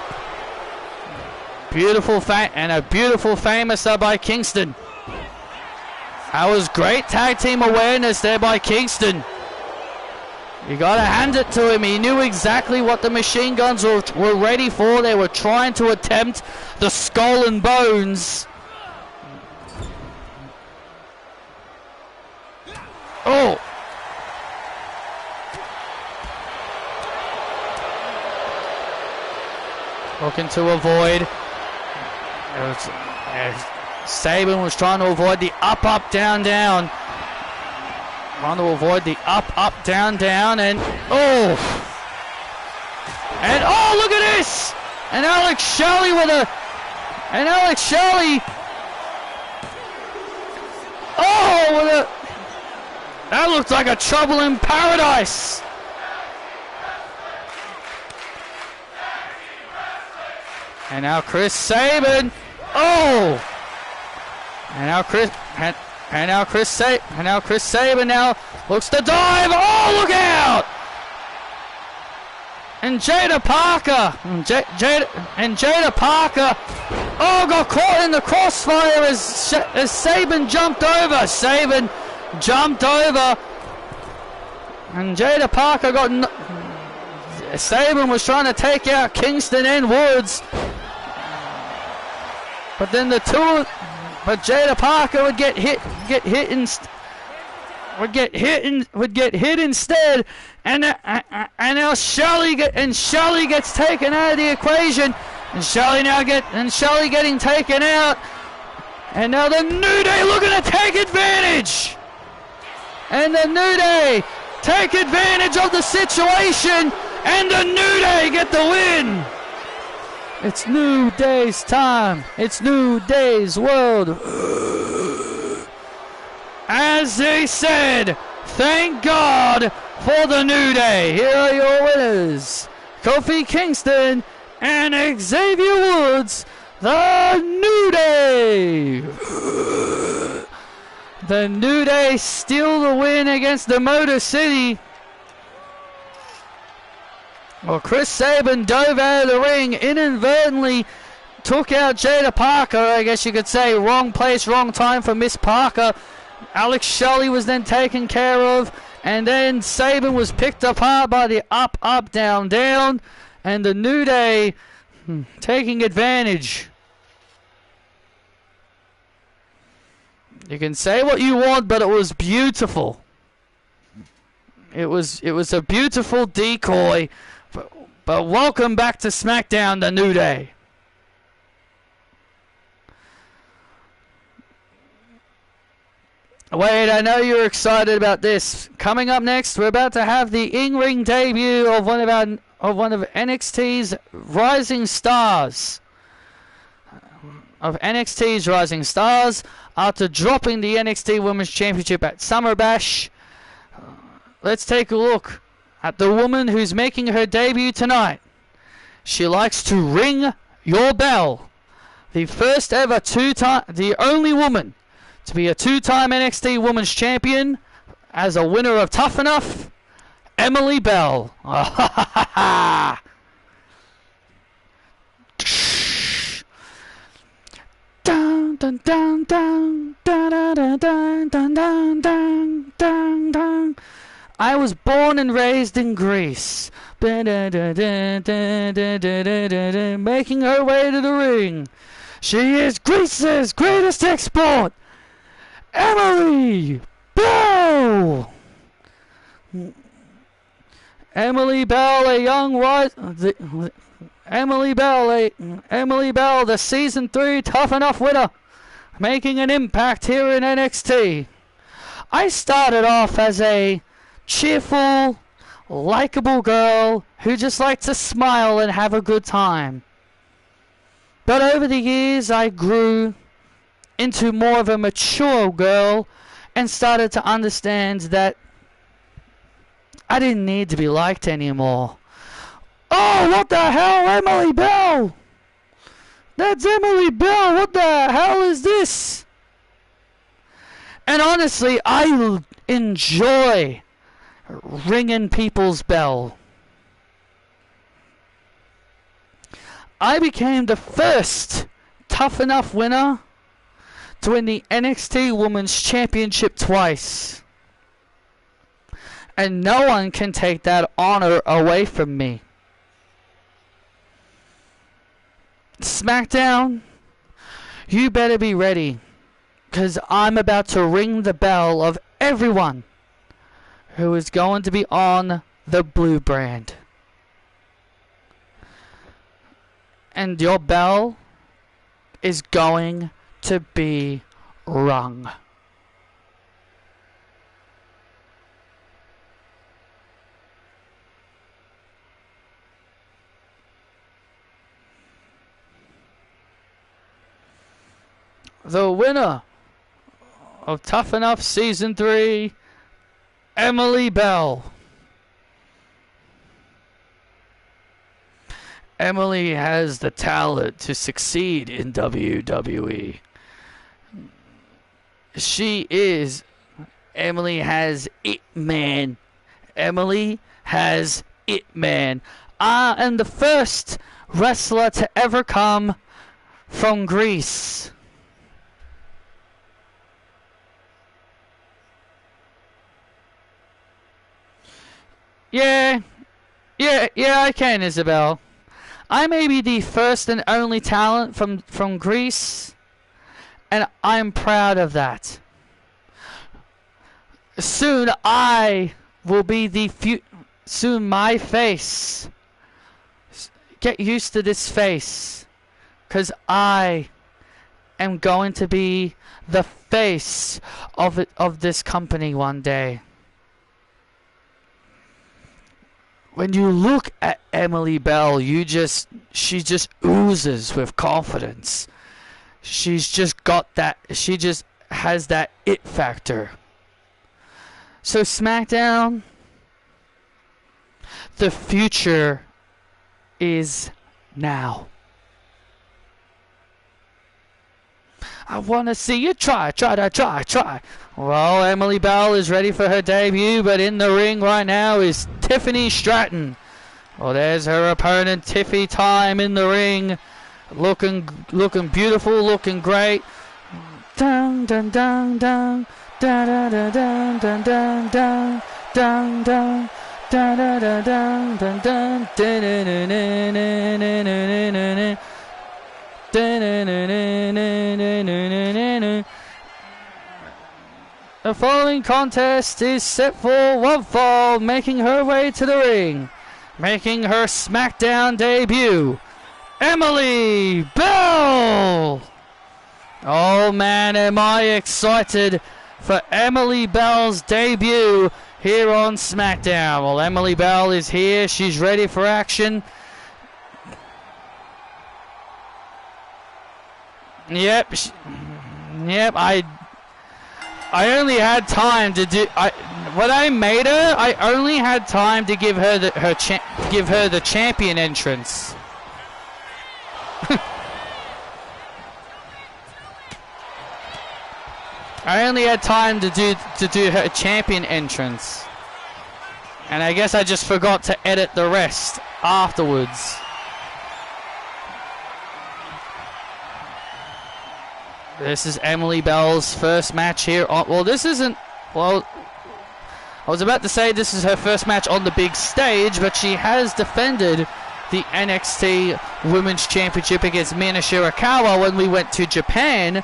Beautiful famouser by Kingston. That was great tag team awareness there by Kingston. You gotta hand it to him. He knew exactly what the machine guns were ready for. They were trying to attempt the skull and bones. Oh! Looking to avoid. Sabin was trying to avoid the up, up, down, down. Trying to avoid the up, up, down, down, and oh! And oh, look at this! And Alex Shelley oh, that looked like a trouble in paradise. And now Chris Sabin. Oh! And now Chris Sabin now looks to dive. Oh, look out! And Jada Parker. Jada Parker. Oh, got caught in the crossfire as Sabin jumped over. Sabin jumped over. And Jada Parker got. Sabin was trying to take out Kingston and Woods. But then but Jada Parker would get hit instead, and now Shelley gets taken out of the equation, And Shelley getting taken out. And now the New Day looking to take advantage. And the New Day take advantage of the situation. And the New Day get the win. It's New Day's time. It's New Day's world. As they said, thank God for the New Day. Here are your winners. Kofi Kingston and Xavier Woods, the New Day. The New Day steal the win against the Motor City. Well, Chris Sabin dove out of the ring, inadvertently took out Jada Parker. I guess you could say wrong place, wrong time for Miss Parker. Alex Shelley was then taken care of, and then Sabin was picked apart by the up, up, down, down, and the New Day taking advantage. You can say what you want, but it was beautiful. It was a beautiful decoy. But welcome back to SmackDown, the New Day. Wait, I know you're excited about this. Coming up next, we're about to have the in-ring debut of one of NXT's rising stars. After dropping the NXT Women's Championship at Summer Bash. Let's take a look at the woman who's making her debut tonight. She likes to ring your bell. The first ever the only woman to be a two-time NXT Women's Champion as a winner of Tough Enough, Emily Bell. Dun dun dun dun dun dun dun dun dun dun dun dun. I was born and raised in Greece. Making her way to the ring. She is Greece's greatest export, Emily Bell. Emily Bell, the Season 3 Tough Enough winner, making an impact here in NXT. I started off as a cheerful, likable girl who just liked to smile and have a good time. But over the years, I grew into more of a mature girl and started to understand that I didn't need to be liked anymore. Oh, what the hell, Emily Bell? That's Emily Bell. What the hell is this? And honestly, I enjoy ringing people's bell. I became the first Tough Enough winner to win the NXT Women's Championship twice. And no one can take that honor away from me. SmackDown, you better be ready, because I'm about to ring the bell of everyone who is going to be on the blue brand. And your bell is going to be rung. The winner of Tough Enough Season 3, Emily Bell. Emily has the talent to succeed in WWE. Emily has it, man. Emily has it, man. I am the first wrestler to ever come from Greece. Yeah, I can, Isabel. I may be the first and only talent from Greece, and I'm proud of that. Soon my face get used to this face, 'cause I am going to be the face of this company one day. When you look at Emily Bell, she just oozes with confidence. She's just got that, she just has that it factor. So SmackDown, the future is now. I want to see you try. Well, Emily Bell is ready for her debut, but in the ring right now is Tiffany Stratton. Well, there's her opponent, Tiffy Time, in the ring. Looking beautiful, looking great. Dun dun dun dun dun dun dun dun dun dun dun dun dun dun dun dun dun dun. The following contest is set for one fall, making her way to the ring, making her SmackDown debut, Emily Bell! Oh man, am I excited for Emily Bell's debut here on SmackDown. Well, Emily Bell is here, she's ready for action. Yep, I only had time to do. When I made her, I only had time to give her the champion entrance. I only had time to do her champion entrance, and I guess I just forgot to edit the rest afterwards. This is Emily Bell's first match here. Well, this isn't... Well, I was about to say this is her first match on the big stage, but she has defended the NXT Women's Championship against Mina Shirakawa when we went to Japan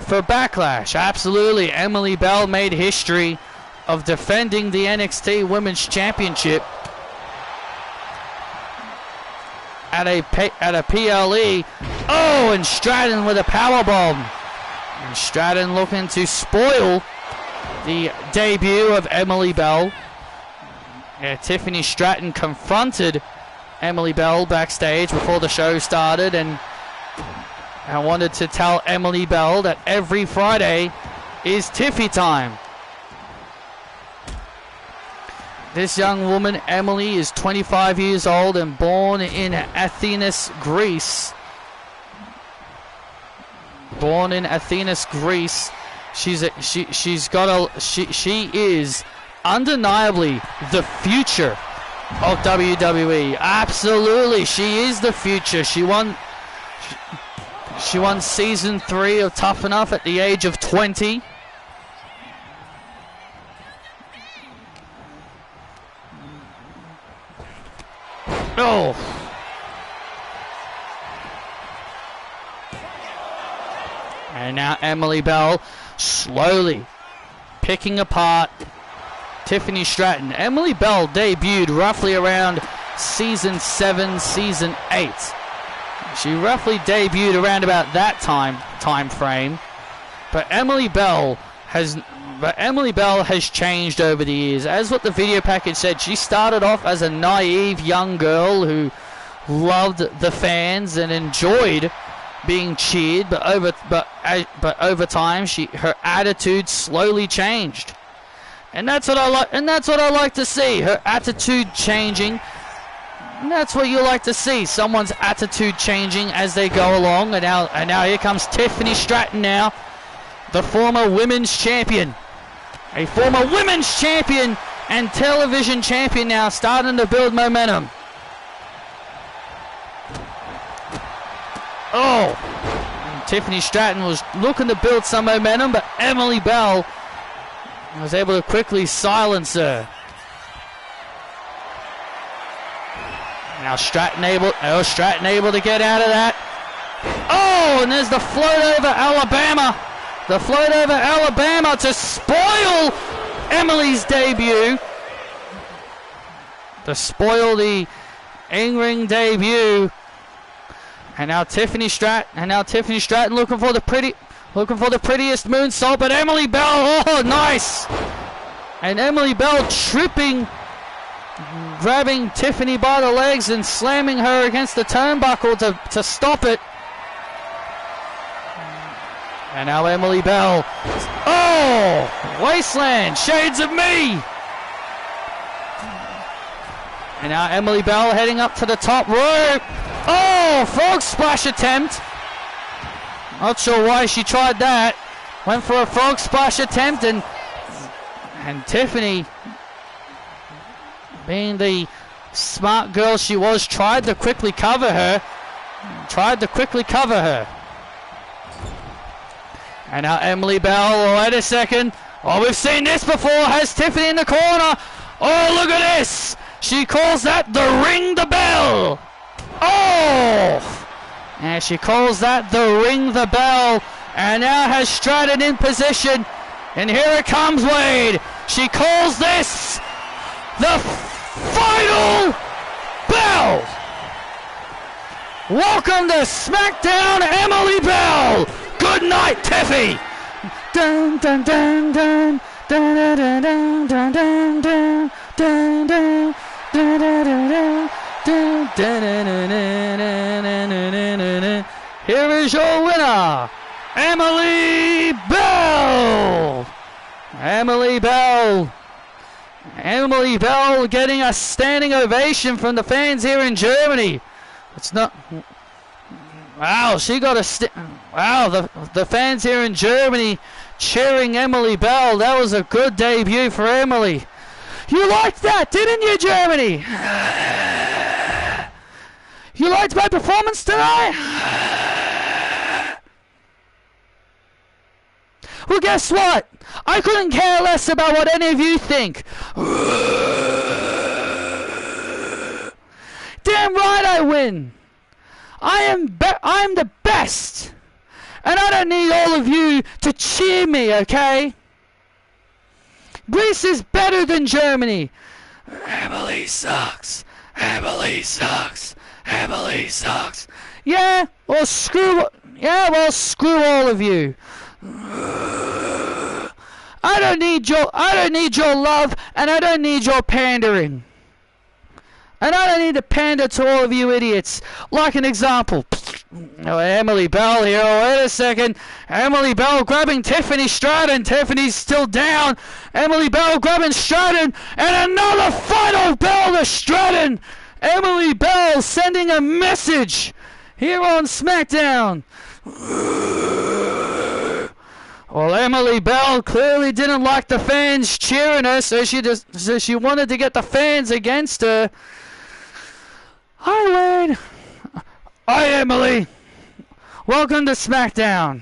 for Backlash. Absolutely, Emily Bell made history of defending the NXT Women's Championship at a PLE. Oh, and Stratton with a powerbomb. And Stratton looking to spoil the debut of Emily Bell. Yeah, Tiffany Stratton confronted Emily Bell backstage before the show started, and I wanted to tell Emily Bell that every Friday is Tiffy time. This young woman, Emily, is 25 years old and born in Athens, Greece. Born in Athens, Greece. She is undeniably the future of WWE. Absolutely, she is the future. She won season 3 of Tough Enough at the age of 20. Oh. And now Emily Bell slowly picking apart Tiffany Stratton. Emily Bell debuted roughly around season 7, season 8. She roughly debuted around about that time frame. But Emily Bell has changed over the years. As what the video package said, she started off as a naive young girl who loved the fans and enjoyed being cheered, but over time her attitude slowly changed. And that's what I like, and that's what I like to see, her attitude changing. And that's what you like to see, someone's attitude changing as they go along. And now here comes Tiffany Stratton now, the former women's champion. A former women's champion and television champion now, starting to build momentum. Oh, and Tiffany Stratton was looking to build some momentum, but Emily Bell was able to quickly silence her. Now Stratton able to get out of that. Oh, and there's the float over Alabama. The float over Alabama to spoil Emily's debut. To spoil the in-ring debut. And now Tiffany Stratton looking for the prettiest moonsault, but Emily Bell, oh, nice! And Emily Bell tripping, grabbing Tiffany by the legs and slamming her against the turnbuckle to stop it. And now Emily Bell, oh, Wasteland, shades of me! And now Emily Bell heading up to the top rope. Oh, frog splash attempt. Not sure why she tried that. Went for a frog splash attempt, and Tiffany, being the smart girl she was, tried to quickly cover her. And now Emily Bell, oh, wait a second. Oh, we've seen this before. Has Tiffany in the corner. Oh, look at this. She calls that the ring the bell. Oh! And she calls that the ring the bell. And now has Stratton in position. And here it comes, Wade. She calls this the final bell. Welcome to SmackDown, Emily Bell. Good night, Tiffy. Dun dun dun dun dun dun dun dun dun dun dun dun. Here is your winner, Emily Bell. Emily Bell getting a standing ovation from the fans here in Germany. It's not. Wow, she got a wow, the fans here in Germany cheering Emily Bell. That was a good debut for Emily. You liked that, didn't you, Germany? You liked my performance tonight? Well, guess what? I couldn't care less about what any of you think. Damn right I win. I'm the best. And I don't need all of you to cheer me, okay? Greece is better than Germany. Emily sucks. Emily sucks. Emily sucks. Yeah, well screw all of you. I don't need your love, and I don't need your pandering. And I don't need to pander to all of you idiots. Like an example. Oh, Emily Bell here. Oh, wait a second. Emily Bell grabbing Tiffany Stratton. Tiffany's still down. Emily Bell grabbing Stratton. And another final bell to Stratton. Emily Bell sending a message here on SmackDown. Well, Emily Bell clearly didn't like the fans cheering her, so she wanted to get the fans against her. Hi, Wade. Hi, Emily. Welcome to SmackDown.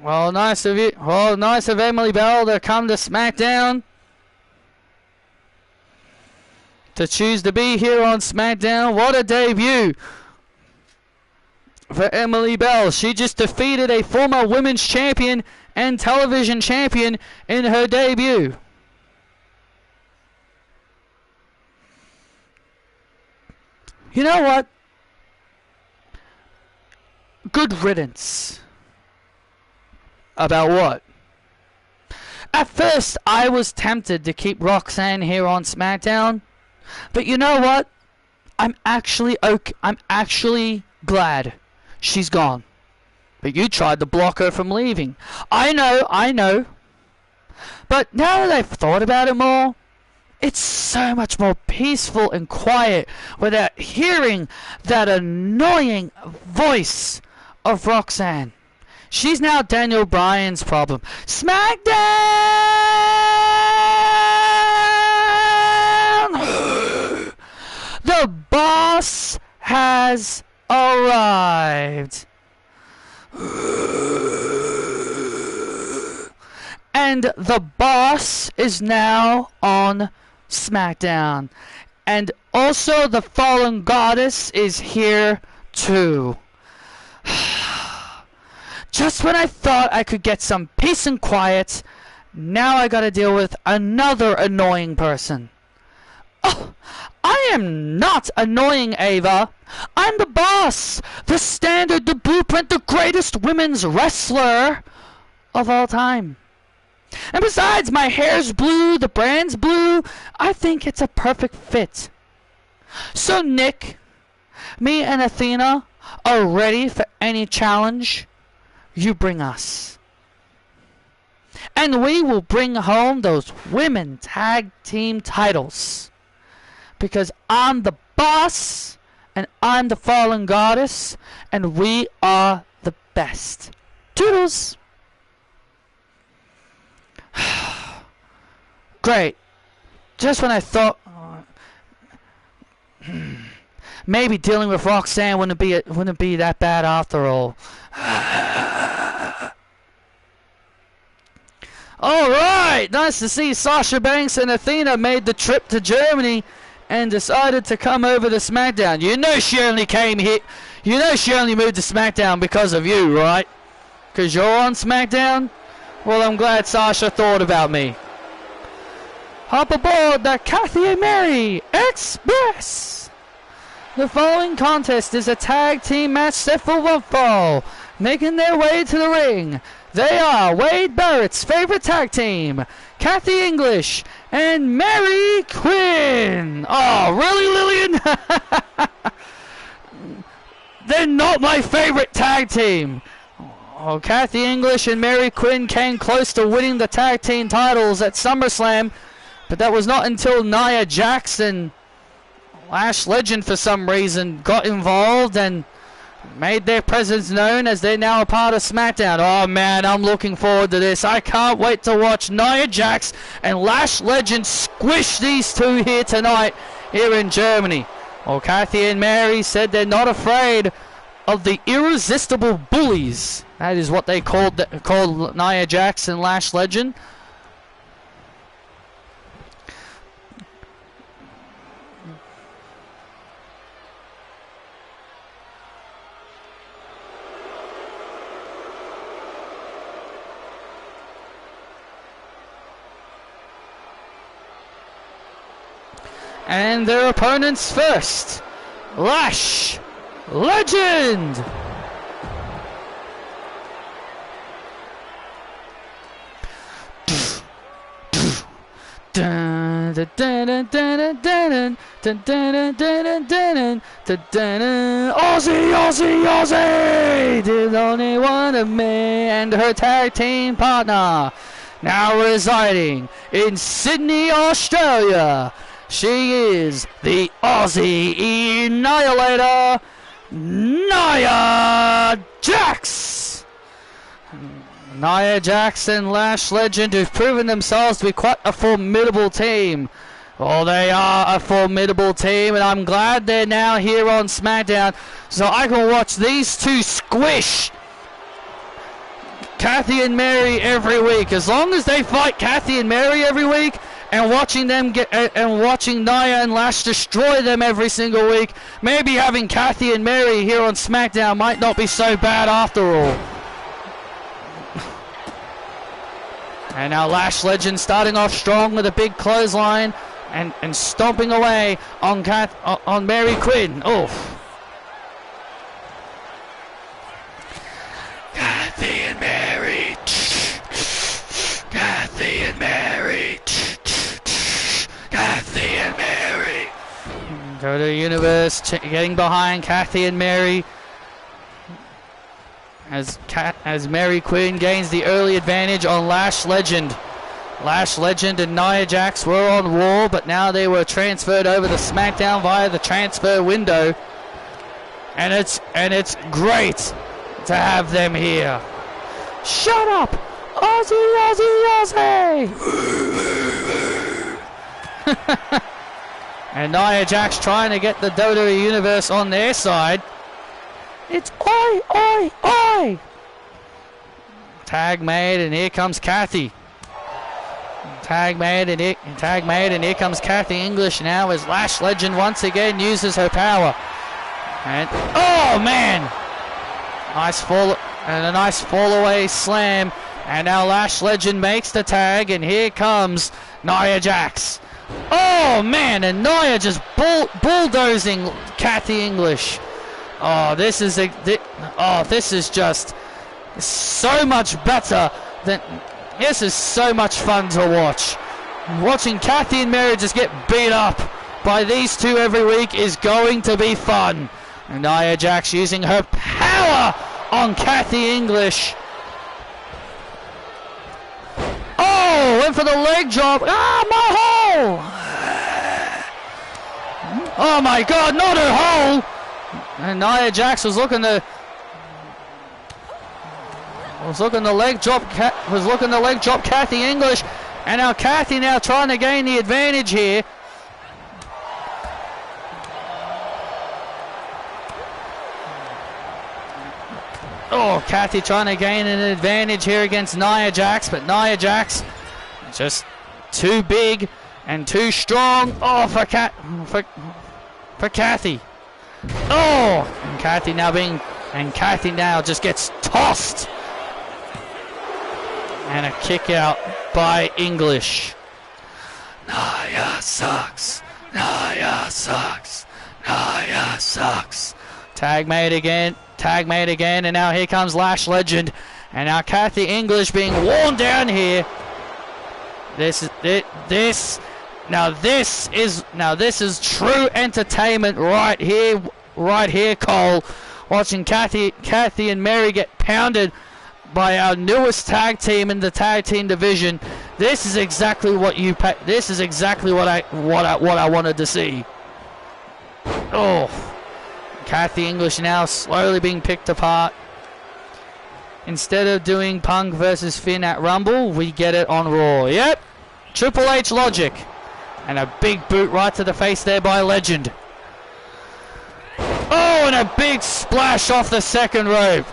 Well, nice of you. Well, nice of Emily Bell to come to SmackDown. To choose to be here on SmackDown. What a debut for Emily Bell. She just defeated a former women's champion and television champion in her debut. You know what? Good riddance. About what? At first, I was tempted to keep Roxanne here on SmackDown. But you know what? I'm actually glad she's gone. But you tried to block her from leaving. I know. But now that I've thought about it more, it's so much more peaceful and quiet without hearing that annoying voice of Roxanne. She's now Daniel Bryan's problem. SmackDown! The boss has arrived. And the boss is now on SmackDown. And also the fallen goddess is here too. Just when I thought I could get some peace and quiet, now I gotta deal with another annoying person. Oh, I am not annoying, Ava. I'm the boss, the standard, the blueprint, the greatest women's wrestler of all time. And besides, my hair's blue, the brand's blue. I think it's a perfect fit. So, Nick, me and Athena are ready for any challenge you bring us. And we will bring home those women tag team titles. Because I'm the boss, and I'm the fallen goddess, and we are the best. Toodles! Great. Just when I thought maybe dealing with Roxanne wouldn't be that bad after all. Alright, nice to see Sasha Banks and Athena made the trip to Germany and decided to come over to SmackDown. You know she only came here, you know she only moved to SmackDown because of you, right? Because you're on SmackDown? Well, I'm glad Sasha thought about me. Hop aboard the Kathy and Mary Express! The following contest is a tag team match set for one fall. Making their way to the ring, they are Wade Barrett's favorite tag team, Kathy English and Mary Quinn. Oh, really, Lillian? They're not my favorite tag team. Oh, Kathy English and Mary Quinn came close to winning the tag team titles at SummerSlam, but that was not until Nia Jax and Lash Legend for some reason got involved and made their presence known, as they're now a part of SmackDown. Oh man, I'm looking forward to this. I can't wait to watch Nia Jax and Lash Legend squish these two here tonight here in Germany. Well, Kathy and Mary said they're not afraid of the irresistible bullies. That is what they called Nia Jax and Lash Legend. And their opponents first, Lash Legend! Aussie, Aussie, Aussie! Did only one of me and her tag team partner, now residing in Sydney, Australia. She is the Aussie Annihilator, Nia Jax! Nia Jax and Lash Legend, who've proven themselves to be quite a formidable team. Oh, they are a formidable team, and I'm glad they're now here on SmackDown so I can watch these two squish Kathy and Mary every week. As long as they fight Kathy and Mary every week, and watching them watching Nia and Lash destroy them every single week, maybe having Kathy and Mary here on SmackDown might not be so bad after all. And now Lash Legend starting off strong with a big clothesline and stomping away on Mary Quinn. Oh. Kathy and Mary. Kathy and Mary. Kathy and Mary. Go to the universe, getting behind Kathy and Mary. As Mary Quinn gains the early advantage on Lash Legend. Lash Legend and Nia Jax were on Raw, but now they were transferred over to SmackDown via the transfer window. And it's great to have them here. Shut up! Aussie, Aussie, Aussie! And Nia Jax trying to get the WWE Universe on their side. It's oi, oi, oi! Tag made, and here comes Kathy. Tag made, and here comes Kathy English now as Lash Legend once again uses her power. And oh man! A nice fall away slam. And now Lash Legend makes the tag, and here comes Nia Jax. Oh man, and Nia just bulldozing Kathy English. Oh, this is just so much better than. This is so much fun to watch. Watching Kathy and Mary just get beat up by these two every week is going to be fun. And Nia Jax using her power on Kathy English. Oh, went for the leg drop. Ah, my hole! Oh my God, not her hole! And Nia Jax was looking to leg drop Kathy English, and now Kathy now trying to gain the advantage here. Oh, Kathy trying to gain an advantage here against Nia Jax, but Nia Jax just too big and too strong. Oh, for Kathy. Oh, and Kathy now just gets tossed. And a kick out by English. Nia sucks. Nia sucks. Nia sucks. Tag made again, and now here comes Lash Legend, and now Kathy English being worn down here. This is true entertainment right here, Cole. Watching Kathy and Mary get pounded by our newest tag team in the tag team division. This is exactly what I wanted to see. Oh. Kathy English now slowly being picked apart. Instead of doing Punk versus Finn at Rumble, we get it on Raw. Yep, Triple H logic. And a big boot right to the face there by Legend. Oh, and a big splash off the second rope.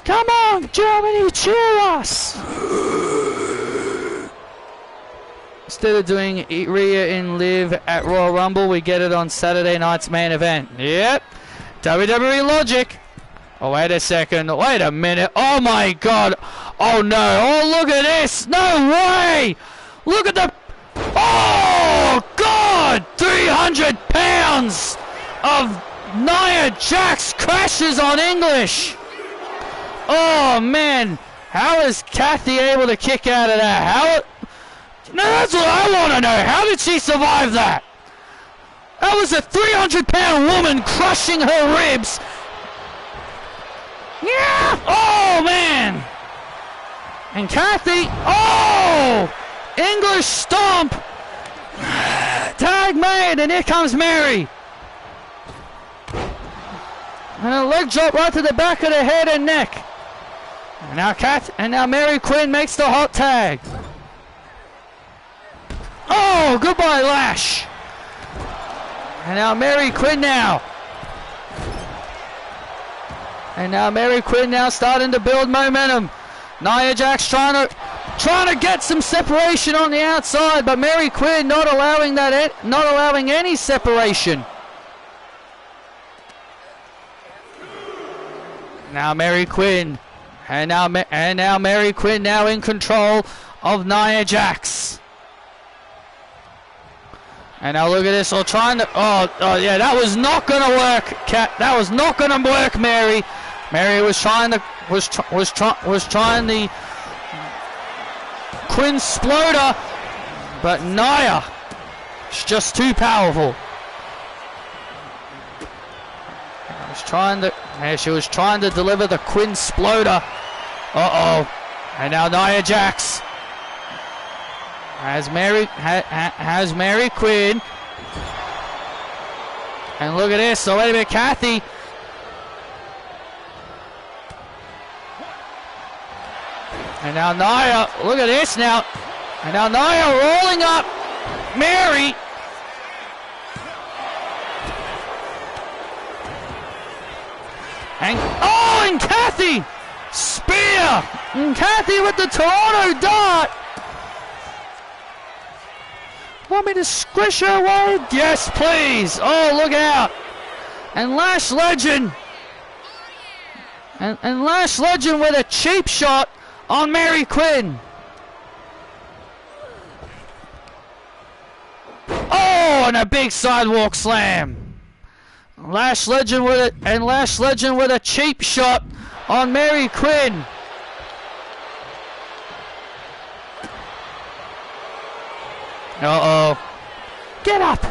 Come on, Germany, cheer us! Instead of doing Rhea and Liv at Royal Rumble, we get it on Saturday night's main event. Yep. WWE logic. Oh, wait a second. Wait a minute. Oh, my God. Oh, no. Oh, look at this. No way. Look at the... Oh, God. 300 pounds of Nia Jax crashes on English. Oh, man. How is Kathy able to kick out of that? No, that's what I want to know. How did she survive that? That was a 300-pound woman crushing her ribs. Yeah. Oh, man. And Kathy. Oh. English stomp. Tag made, and here comes Mary. And a leg drop right to the back of the head and neck. And now Mary Quinn makes the hot tag. Oh, goodbye, Lash. And now Mary Quinn now. And now Mary Quinn now starting to build momentum. Nia Jax trying to get some separation on the outside, but Mary Quinn not allowing any separation. Now Mary Quinn. And now Mary Quinn now in control of Nia Jax. And now look at this, all trying to, oh yeah, that was not gonna work, Kat. That was not gonna work, Mary. Mary was trying the Quinn Sploder, but Nia, she's just too powerful. She was trying to deliver the Quinn Sploder. And now Nia Jax has Mary Quinn. And look at this. So wait a minute, Kathy. And now Nia, look at this now. And now Nia rolling up Mary. And Kathy! Spear! And Kathy with the Toronto Dart! Want me to squish her away? Yes, please! Oh, look out! And Lash Legend! And Lash Legend with a cheap shot on Mary Quinn. Oh, and a big sidewalk slam. Lash Legend with it, and Lash Legend with a cheap shot on Mary Quinn. Uh-oh. Get up.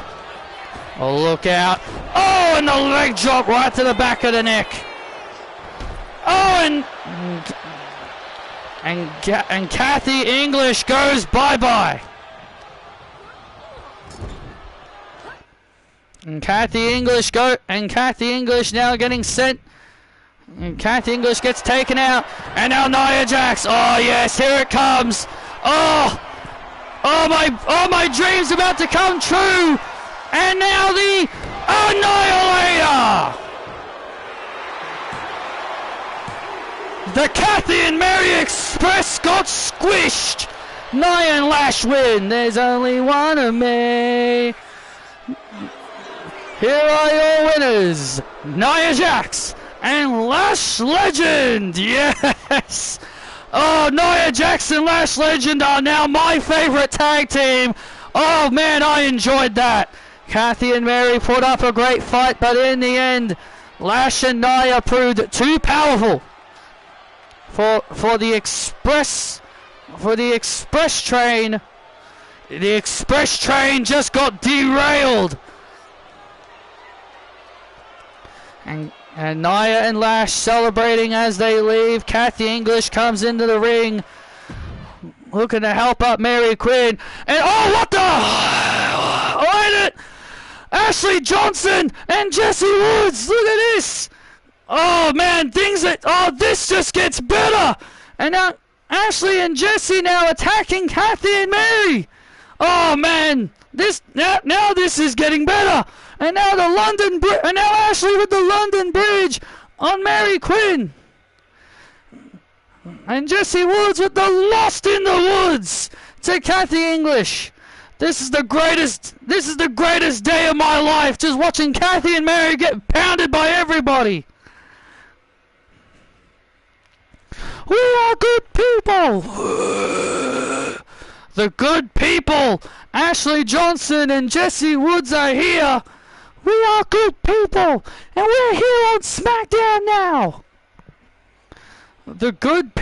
Oh, look out. Oh, and the leg drop right to the back of the neck. Oh, and Kathy English goes bye-bye. And Kathy English now getting sent. And Kathy English gets taken out. And now Nia Jax. Oh yes, here it comes. Oh my dream's about to come true. And now the Annihilator. The Kathy and Mary Express got squished. Nia and Lash win. There's only one of me. Here are your winners, Nia Jax and Lash Legend. Yes. Oh, Nia Jax and Lash Legend are now my favorite tag team. Oh man, I enjoyed that. Kathy and Mary put up a great fight, but in the end, Lash and Nia proved too powerful for the express train. The express train just got derailed. And Nia and Lash celebrating as they leave. Kathy English comes into the ring, looking to help up Mary Quinn. And oh, what the? Wait it! Ashley Johnson and Jesse Woods. Look at this. Oh man, this just gets better. And now Ashley and Jesse now attacking Kathy and Mary. Oh man, this is getting better. And now Ashley with the London Bridge on Mary Quinn. And Jesse Woods with the Lost in the Woods to Kathy English. This is the greatest day of my life, just watching Kathy and Mary get pounded by everybody. We are good people. The good people. Ashley Johnson and Jesse Woods are here. We are good people, and we're here on SmackDown now. The good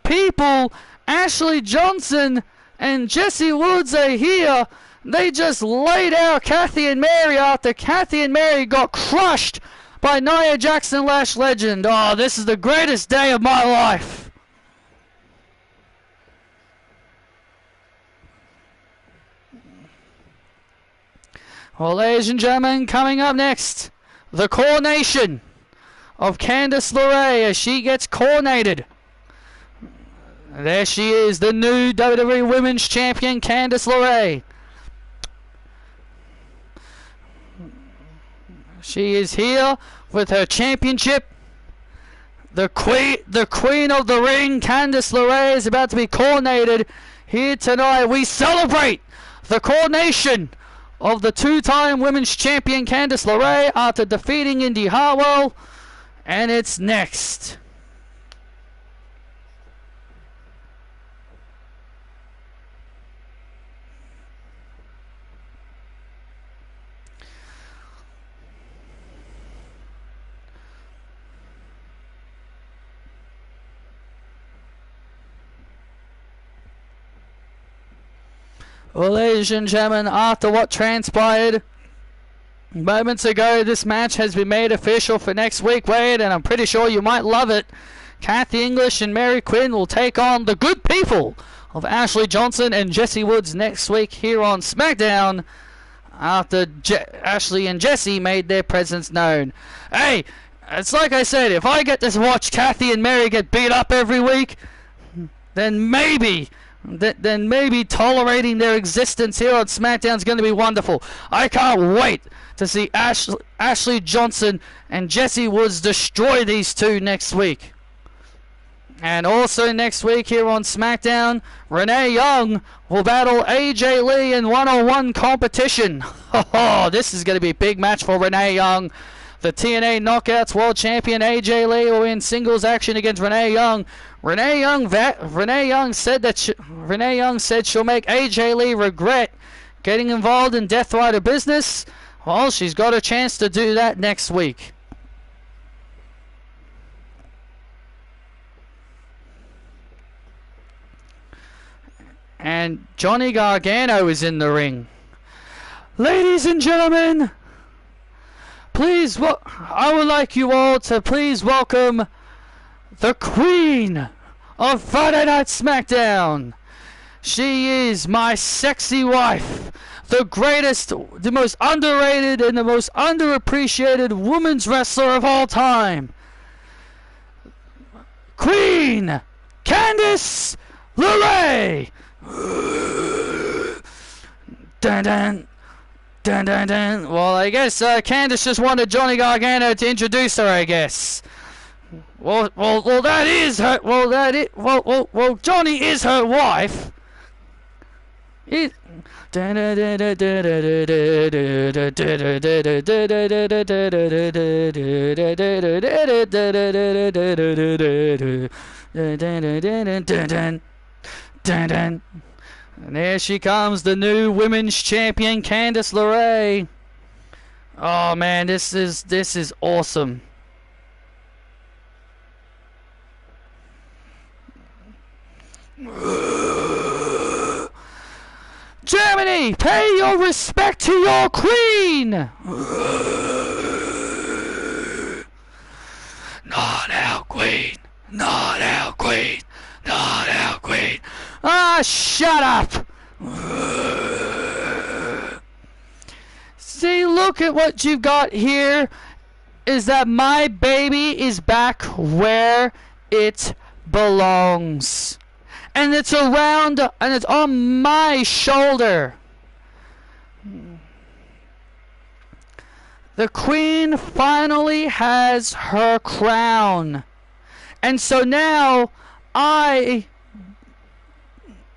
people, Ashley Johnson and Jesse Woods are here. They just laid out Kathy and Mary after Kathy and Mary got crushed by Nia Jax and Lash Legend. Oh, this is the greatest day of my life. Well, ladies and gentlemen, coming up next, the coronation of Candice LeRae as she gets coronated. There she is, the new WWE Women's Champion, Candice LeRae. She is here with her championship. The queen of the ring, Candice LeRae, is about to be coronated here tonight. We celebrate the coronation of the two-time Women's Champion, Candice LeRae, after defeating Indy Hartwell. And it's next. Well, ladies and gentlemen, after what transpired moments ago, this match has been made official for next week, Wade, and I'm pretty sure you might love it. Kathy English and Mary Quinn will take on the good people of Ashley Johnson and Jesse Woods next week here on SmackDown after Ashley and Jesse made their presence known. Hey, it's like I said, if I get to watch Kathy and Mary get beat up every week, then maybe tolerating their existence here on SmackDown is going to be wonderful. I can't wait to see Ashley Johnson and Jesse Woods destroy these two next week. And also next week here on SmackDown, Renee Young will battle AJ Lee in one-on-one competition. Oh, this is going to be a big match for Renee Young. The TNA Knockouts World Champion AJ Lee will win singles action against Renee Young. Renee Young said she'll make AJ Lee regret getting involved in Death Rider business. Well, she's got a chance to do that next week. And Johnny Gargano is in the ring. Ladies and gentlemen, please, I would like you all to please welcome the Queen of Friday Night SmackDown. She is my sexy wife, the greatest, the most underrated, and the most underappreciated women's wrestler of all time. Queen Candice LeRae. Dun dun dun dun dun. Well, I guess Candice just wanted Johnny Gargano to introduce her, I guess. Well, that is her. Well, Johnny is her wife. And there she comes, the new women's champion, Candice LeRae. Oh man, this is awesome. Germany, pay your respect to your queen. Not our queen. Not our queen. Not our queen. Ah, shut up! See, look at what you've got here. Is that my baby is back where it belongs. And it's around, and it's on my shoulder. The queen finally has her crown. And so now I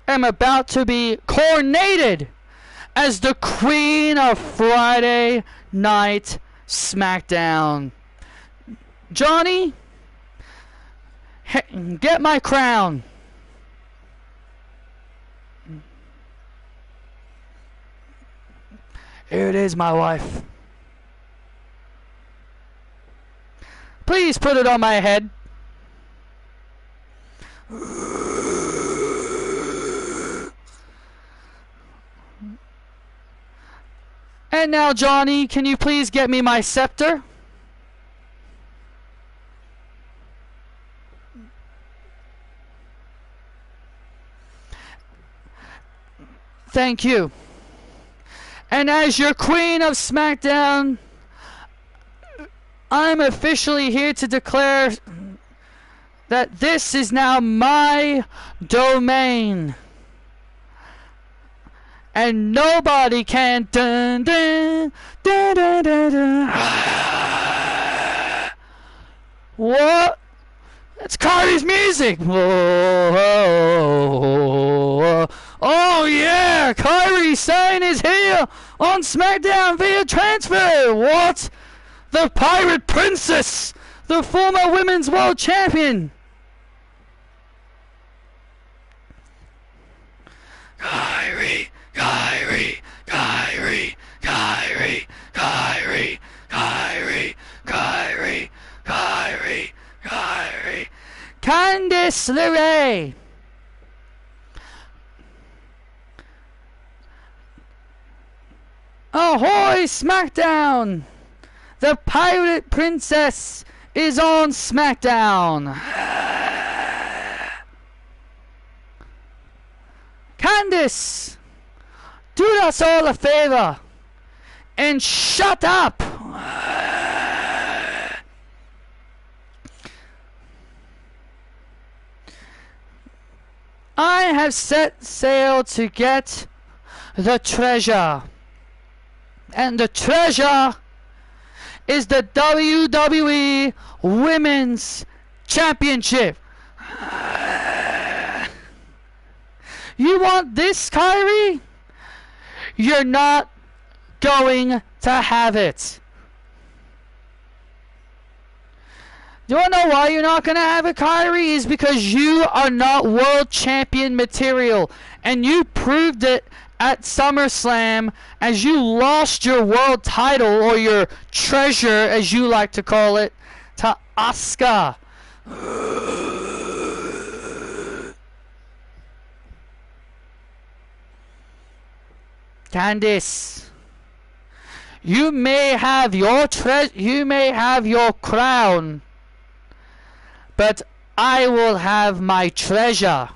am about to be coronated as the Queen of Friday Night SmackDown. Johnny, get my crown. Here it is, my wife. Please put it on my head. And now, Johnny, can you please get me my scepter? Thank you. And as your Queen of SmackDown, I'm officially here to declare that this is now my domain. And nobody can dun dun dun dun dun dun. What? It's Kyrie's music. Whoa. Oh yeah, Kyrie Sane is here on SmackDown via transfer. What? The Pirate Princess, the former Women's World Champion. Kyrie. Kyrie, Kyrie, Kyrie, Kyrie, Kyrie, Kyrie, Kyrie, Kyrie. Candice LeRae. Ahoy, SmackDown! The Pirate Princess is on SmackDown. Candice! Do us all a favor and shut up. I have set sail to get the treasure. And the treasure is the WWE Women's Championship. You want this, Kyrie? You're not going to have it. Do you know why you're not going to have it, Kyrie? Is because you are not world champion material. And you proved it at SummerSlam as you lost your world title, or your treasure as you like to call it, to Asuka. Candice, you may have your crown, but I will have my treasure.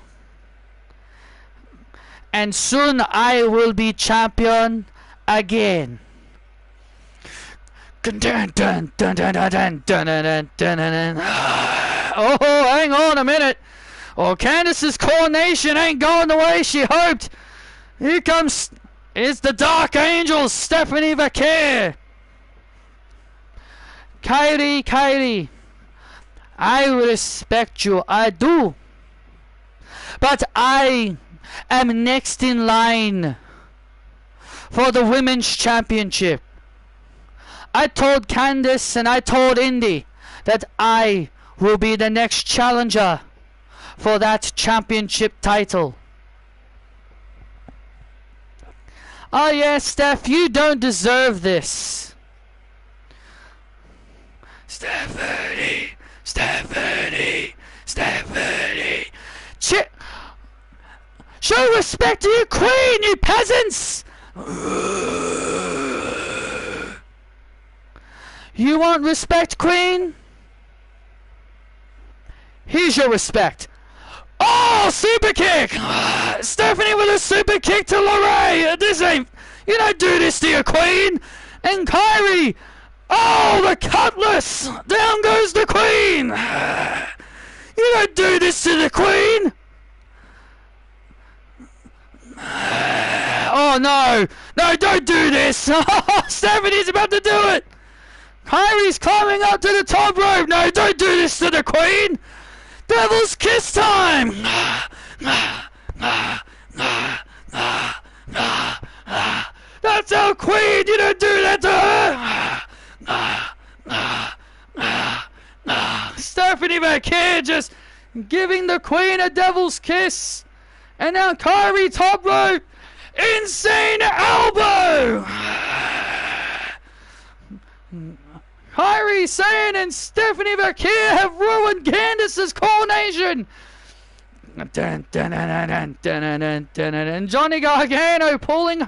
And soon I will be champion again. Oh, hang on a minute. Oh, Candice's coronation ain't going the way she hoped. Here comes it's the Dark Angel, Stephanie Vaquer. Kyrie, I respect you, I do. But I am next in line for the Women's Championship. I told Candice and I told Indy that I will be the next challenger for that championship title. Oh yeah, Steph, you don't deserve this. Stephanie. Show respect to your queen, you peasants! You want respect, queen? Here's your respect. Oh, super kick! Stephanie with a super kick to Lorray. This ain't... You don't do this to your queen. And Kyrie. Oh, the cutlass. Down goes the queen. You don't do this to the queen. Oh, no. No, don't do this. Stephanie's about to do it. Kyrie's climbing up to the top rope. No, don't do this to the queen. Devil's kiss time! That's our queen! You don't do that to her! Stephanie Vaquer just giving the queen a devil's kiss. And now Kyrie top rope. Insane elbow! Kyrie Sane and Stephanie Vaquer have ruined Candice's coronation. And Johnny Gargano pulling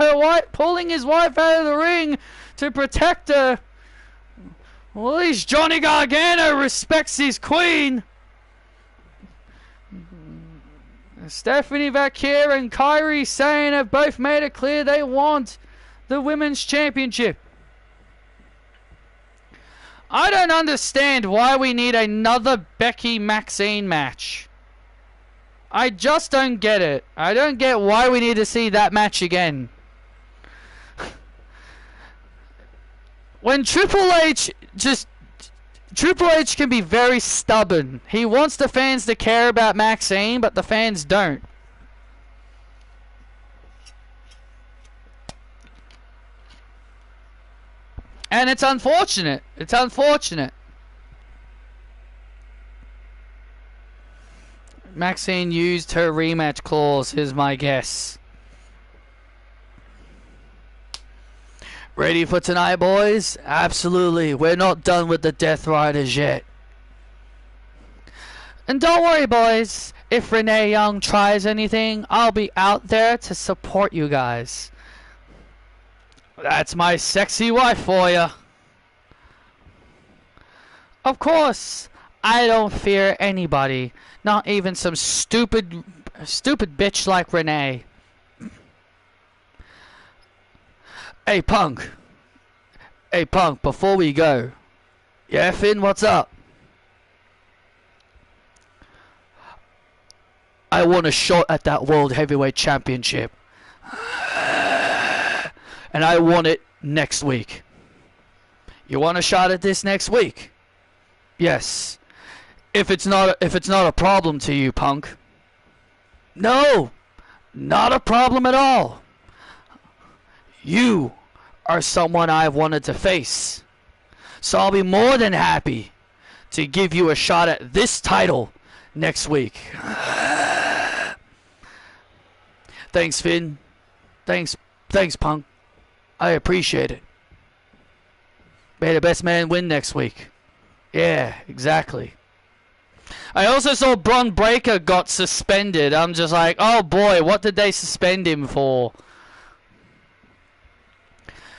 his wife out of the ring to protect her. Well, at least Johnny Gargano respects his queen. Stephanie Vaquer and Kyrie Sane have both made it clear they want the Women's Championship. I don't understand why we need another Becky Maxine match. I just don't get it. I don't get why we need to see that match again. When Triple H can be very stubborn. He wants the fans to care about Maxine, but the fans don't. And it's unfortunate. It's unfortunate. Maxine used her rematch clause, is my guess. Ready for tonight, boys? Absolutely. We're not done with the Death Riders yet. And don't worry, boys. If Renee Young tries anything, I'll be out there to support you guys. That's my sexy wife for you. Of course, I don't fear anybody. Not even some stupid bitch like Renee. Hey, Punk. Hey, Punk, before we go. Yeah, Finn, what's up? I want a shot at that World Heavyweight Championship. And I want it next week. You want a shot at this next week? Yes. If it's not a problem to you, Punk. No. Not a problem at all. You are someone I've wanted to face. So I'll be more than happy to give you a shot at this title next week. Thanks, Finn. Thanks, Punk. I appreciate it. May the best man win next week. Yeah, exactly. I also saw Bron Breakker got suspended. I'm just like, oh boy, what did they suspend him for?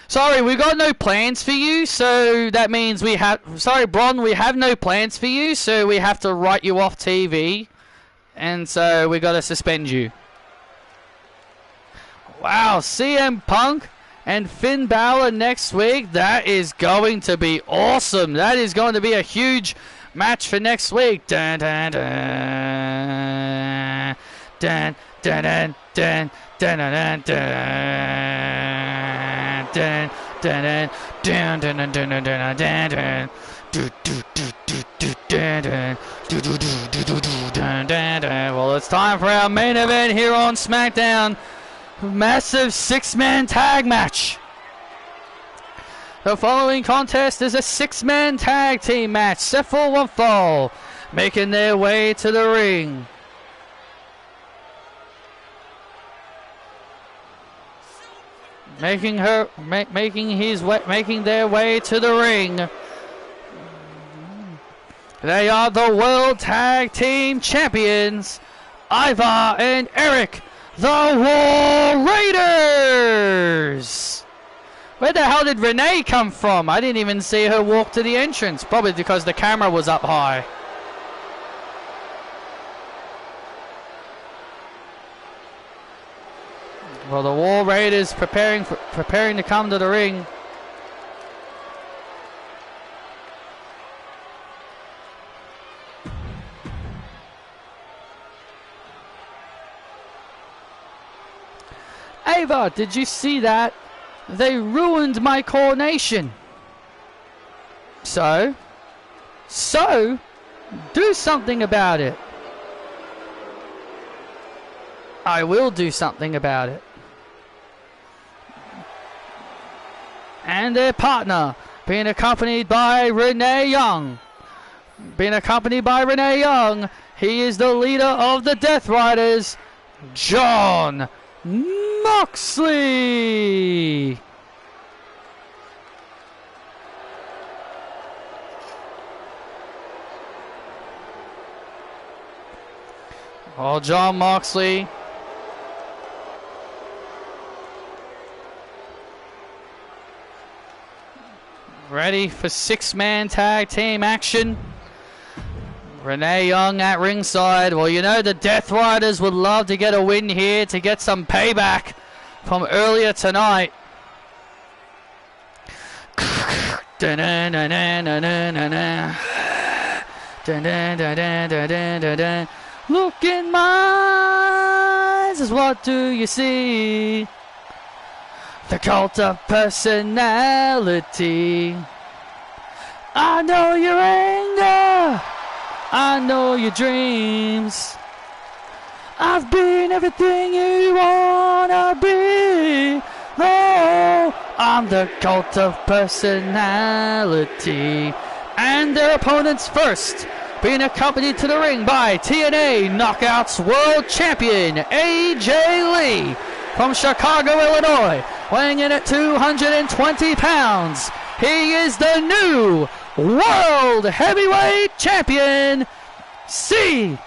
Sorry, we got no plans for you, so that means we have... Sorry, Bron, we have no plans for you, so we have to write you off TV. And so we got to suspend you. Wow, CM Punk and Finn Balor next week. That is going to be awesome. That is going to be a huge match for next week. Dun, dun, dun. Dun, dun, dun, dun, dun, dun, dun, dun, dun, dun, dun, dun, dun, dun, dun, dun, dun. Well, it's time for our main event here on SmackDown. Massive 6-man tag match. The following contest is a 6-man tag team match. Set for one fall, making their way to the ring. Making their way to the ring. They are the World Tag Team Champions, Ivar and Eric, the War Raiders. Where the hell did Renee come from? I didn't even see her walk to the entrance. Probably because the camera was up high. Well, the War Raiders preparing to come to the ring. Ava, did you see that? They ruined my coronation. So, do something about it. I will do something about it. And their partner, being accompanied by Renee Young. He is the leader of the Death Riders, John Moxley. Oh, John Moxley. Ready for 6-man tag team action. Renee Young at ringside. Well, you know the Death Riders would love to get a win here to get some payback from earlier tonight. Look in my eyes, what do you see? The cult of personality. I know your anger. I know your dreams. I've been everything you wanna be. Oh, I'm the cult of personality. And their opponents first, being accompanied to the ring by TNA Knockouts World Champion AJ Lee from Chicago, Illinois, weighing in at 220 pounds. He is the new World Heavyweight Champion, CM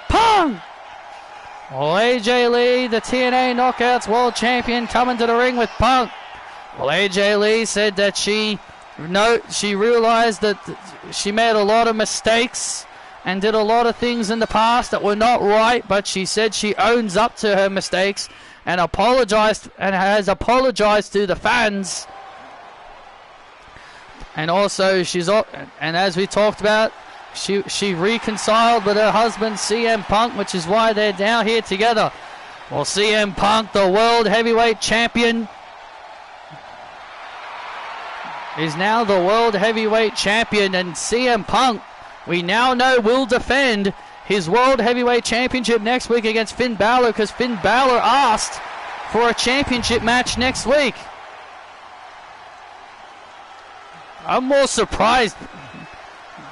Punk. Well, AJ Lee, the TNA Knockouts World Champion, coming to the ring with Punk. Well, AJ Lee said that she realized that she made a lot of mistakes and did a lot of things in the past that were not right, but she said she owns up to her mistakes and apologized and has apologized to the fans. And also, and as we talked about, she reconciled with her husband CM Punk, which is why they're now here together. Well, CM Punk, the World Heavyweight Champion, is now the World Heavyweight Champion, and CM Punk, we now know, will defend his World Heavyweight Championship next week against Finn Balor, because Finn Balor asked for a championship match next week. I'm more surprised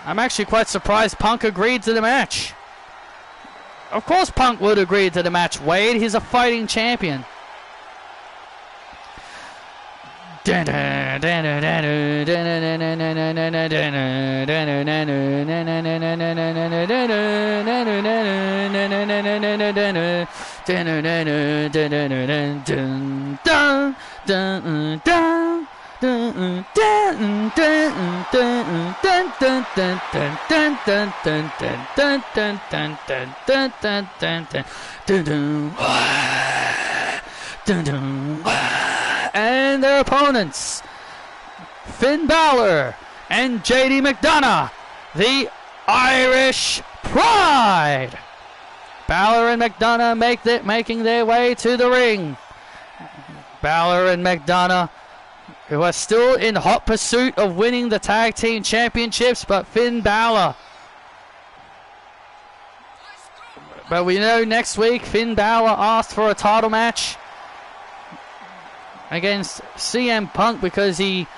I'm actually quite surprised Punk agreed to the match. Of course Punk would agree to the match, Wade. He's a fighting champion. And their opponents, Finn Balor and JD McDonough, the Irish Pride. Balor and McDonough making their way to the ring. Balor and McDonough, who are still in hot pursuit of winning the tag team championships, but Finn Balor. But we know next week Finn Balor asked for a title match against CM Punk because he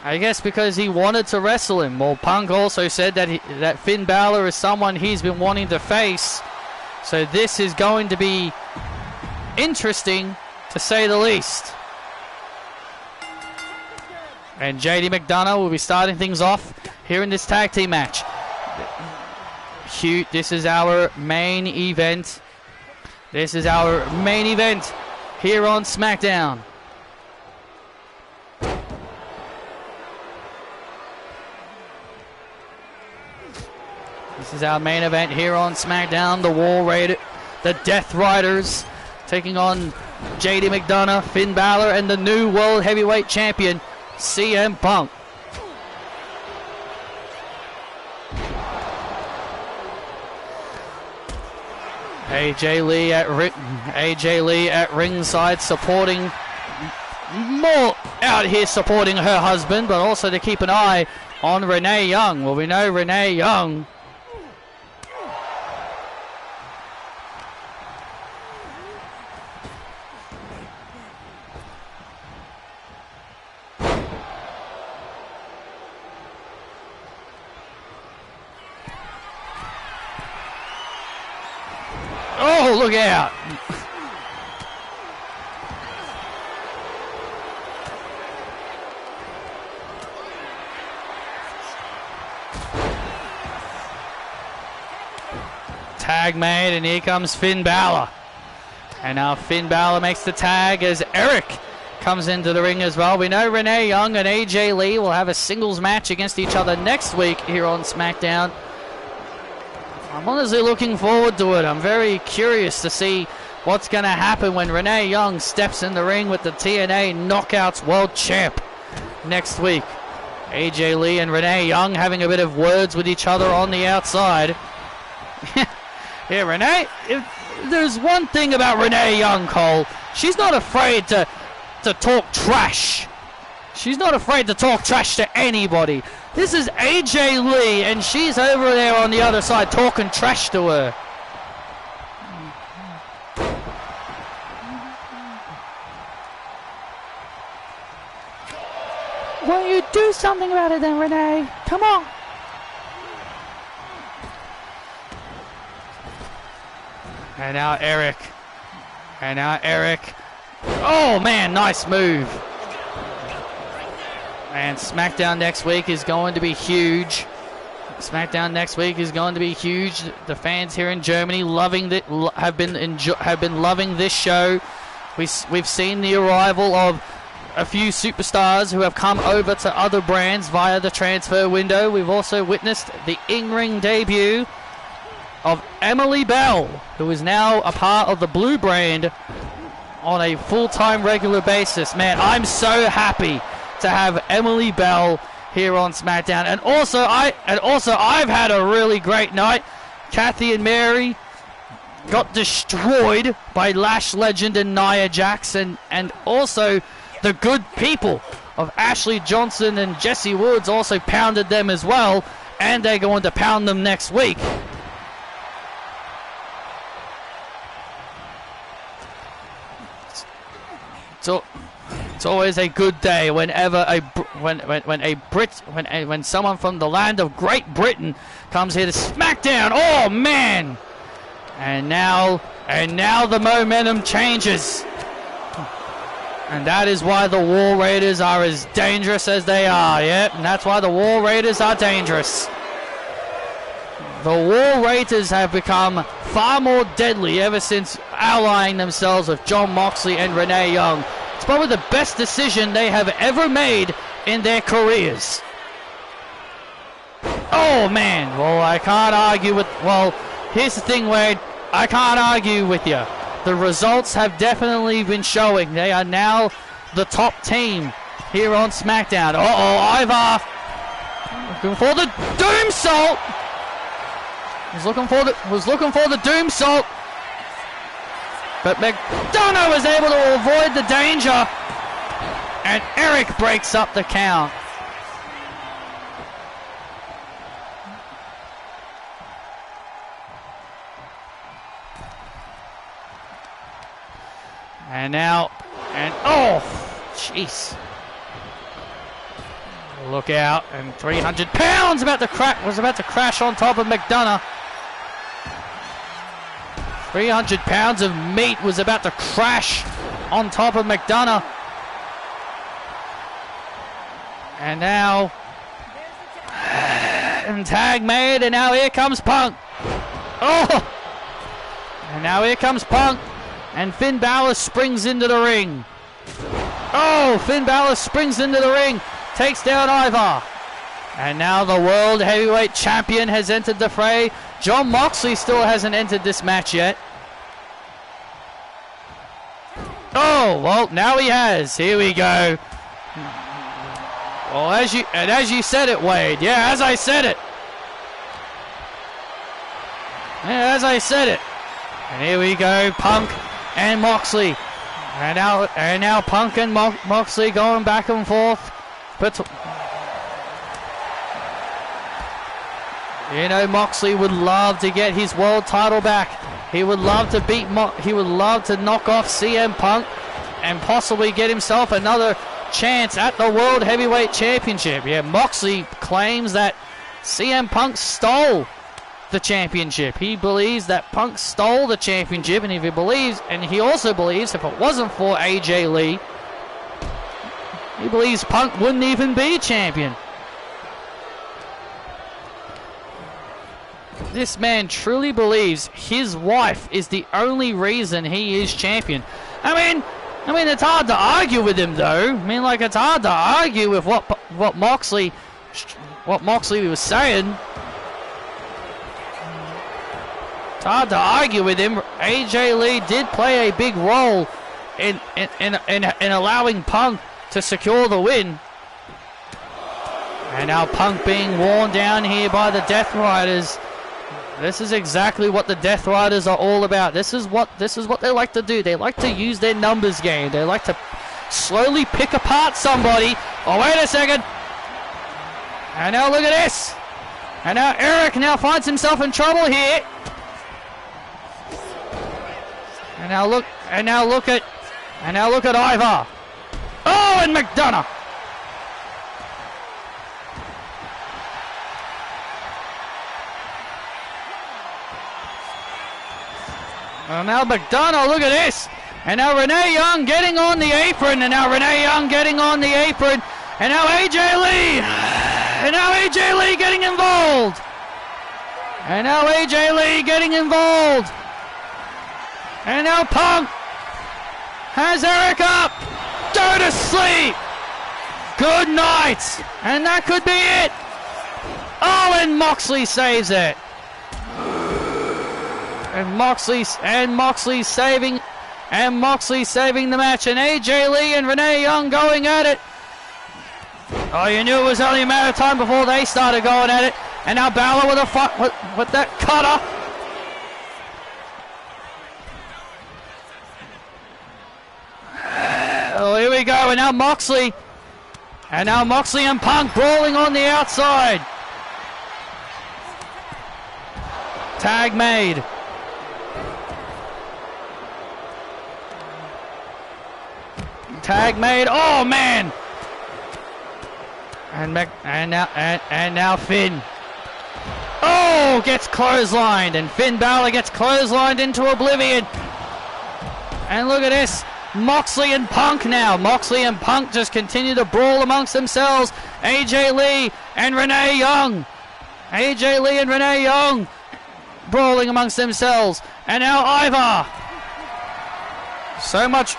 wanted to wrestle him. Well, Punk also said that Finn Balor is someone he's been wanting to face. So this is going to be interesting, to say the least. And JD McDonough will be starting things off here in this tag team match. This is our main event. This is our main event here on SmackDown. This is our main event here on SmackDown. The War Raiders, the Death Riders, taking on JD McDonough, Finn Balor, and the new World Heavyweight Champion, CM Punk. AJ Lee at ringside, supporting, more out here supporting her husband, but also to keep an eye on Renee Young. Well, we know Renee Young oh, look out. Tag made, and here comes Finn Balor. And now Finn Balor makes the tag as Eric comes into the ring as well. We know Renee Young and AJ Lee will have a singles match against each other next week here on SmackDown. I'm honestly looking forward to it. I'm very curious to see what's going to happen when Renee Young steps in the ring with the TNA Knockouts World Champ next week. AJ Lee and Renee Young having a bit of words with each other on the outside. Yeah, Renee, if there's one thing about Renee Young, Cole, she's not afraid to talk trash. She's not afraid to talk trash to anybody. This is AJ Lee, and she's over there on the other side talking trash to her. Won't you do something about it then, Renee? Come on. And now Eric. Oh, man, nice move. And SmackDown next week is going to be huge. SmackDown next week is going to be huge. The fans here in Germany have been loving this show. We've seen the arrival of a few superstars who have come over to other brands via the transfer window. We've also witnessed the in-ring debut of Emily Bell, who is now a part of the Blue brand on a full-time regular basis. Man, I'm so happy to have Emily Bell here on SmackDown. And also I've had a really great night. Kathy and Mary got destroyed by Lash Legend and Nia Jax, and also the good people of Ashley Johnson and Jesse Woods also pounded them as well, and they're going to pound them next week. It's always a good day whenever when someone from the land of Great Britain comes here to SmackDown. Oh man! And now the momentum changes. And that is why the War Raiders are as dangerous as they are. Yep, and that's why the War Raiders are dangerous. The War Raiders have become far more deadly ever since allying themselves with Jon Moxley and Renee Young. It's probably the best decision they have ever made in their careers. Oh man, well I can't argue with, well here's the thing, Wade, I can't argue with you. The results have definitely been showing. They are now the top team here on SmackDown. Uh-oh, Ivar looking for the Doomsault. Was looking for the Doomsault. But McDonough was able to avoid the danger. And Eric breaks up the count. And now, oh, jeez. Look out, and 300 pounds was about to crash on top of McDonough. 300 pounds of meat was about to crash on top of McDonough. And now, and tag made, and now here comes Punk. Oh! And now here comes Punk. And Finn Balor springs into the ring. Oh, Finn Balor springs into the ring. Takes down Ivar. And now the World Heavyweight Champion has entered the fray. Jon Moxley still hasn't entered this match yet. Oh, well, now he has. Here we go. Well, as you said it, Wade. Yeah, as I said it. Yeah, as I said it. And here we go, Punk and Moxley. And now Punk and Moxley going back and forth. But you know, Moxley would love to get his world title back. He would love to beat he would love to knock off CM Punk and possibly get himself another chance at the World Heavyweight Championship. Yeah, Moxley claims that CM Punk stole the championship. He believes that Punk stole the championship, and he also believes if it wasn't for AJ Lee, he believes Punk wouldn't even be champion. This man truly believes his wife is the only reason he is champion. I mean, it's hard to argue with him, though. I mean, like, it's hard to argue with what Moxley was saying. It's hard to argue with him. AJ Lee did play a big role in allowing Punk to secure the win. And now Punk being worn down here by the Death Riders. This is exactly what the Death Riders are all about. This is what they like to do. They like to use their numbers game. They like to slowly pick apart somebody. Oh, wait a second. And now look at this. And now Eric now finds himself in trouble here. And now look at Ivar. Oh, and McDonough. And now McDonough, look at this. And now Renee Young getting on the apron. And now AJ Lee. And now AJ Lee getting involved. And now Punk has Eric up. Go to sleep. Good night. And that could be it. Oh, and Moxley saves it. And Moxley saving the match. And AJ Lee and Renee Young going at it. Oh, you knew it was only a matter of time before they started going at it. And now Balor with that cutter. Oh, here we go. And now Moxley and Punk brawling on the outside. Tag made. tag made. Oh man! And now Finn. Oh, gets clotheslined, and Finn Balor gets clotheslined into oblivion. And look at this, Moxley and Punk now. Moxley and Punk just continue to brawl amongst themselves. AJ Lee and Renee Young. AJ Lee and Renee Young brawling amongst themselves. And now Ivar. So much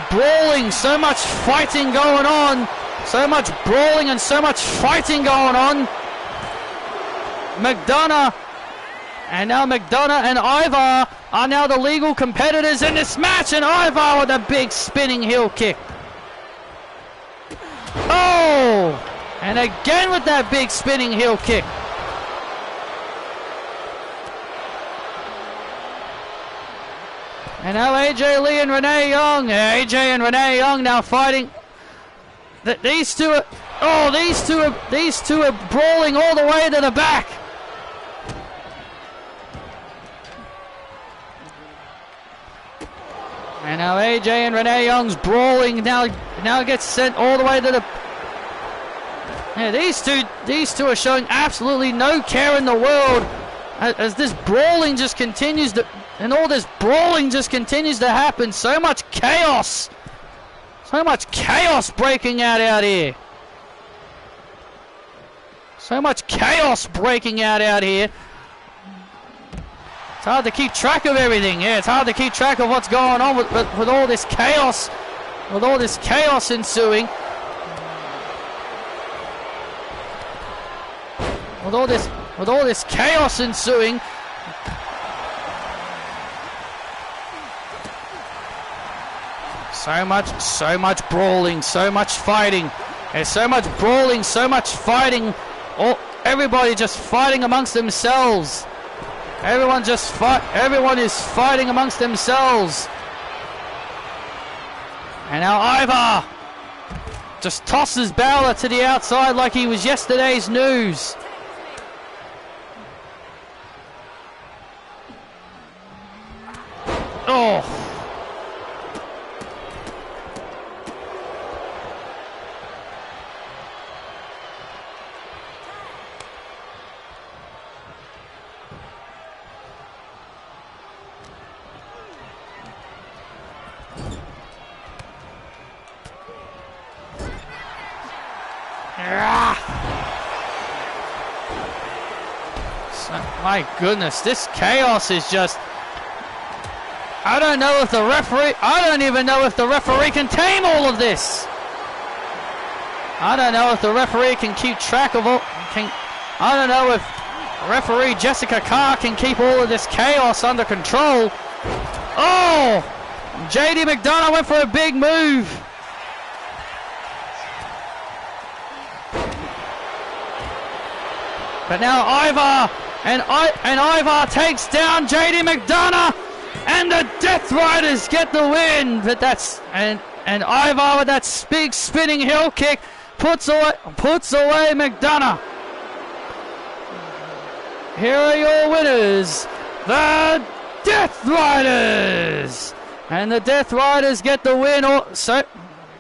brawling, so much fighting going on. So much brawling and so much fighting going on. McDonough and Ivar are now the legal competitors in this match, and Ivar with a big spinning heel kick. Oh! And again with that big spinning heel kick. And now AJ Lee and Renee Young. AJ and Renee Young now fighting. These two are brawling all the way to the back. And now AJ and Renee Young's brawling now gets sent all the way to the. Yeah, these two are showing absolutely no care in the world as this brawling just continues to, and all this brawling just continues to happen. So much chaos breaking out here. So much chaos breaking out here. It's hard to keep track of everything. Yeah, it's hard to keep track of what's going on with all this chaos, ensuing. With all this chaos ensuing. So much brawling, so much fighting. There's so much brawling, so much fighting. Everybody just fighting amongst themselves. Everyone is fighting amongst themselves. And now Ivar just tosses Balor to the outside like he was yesterday's news. Oh. My goodness, this chaos is just. I don't even know if the referee can tame all of this. I don't know if the referee can keep track of all. I don't know if referee Jessica Carr can keep all of this chaos under control. Oh! JD McDonough went for a big move. But now Ivar and Ivar takes down JD McDonough, and the Death Riders get the win. But and Ivar with that big spinning heel kick puts away McDonough. Here are your winners, the Death Riders, and the Death Riders get the win.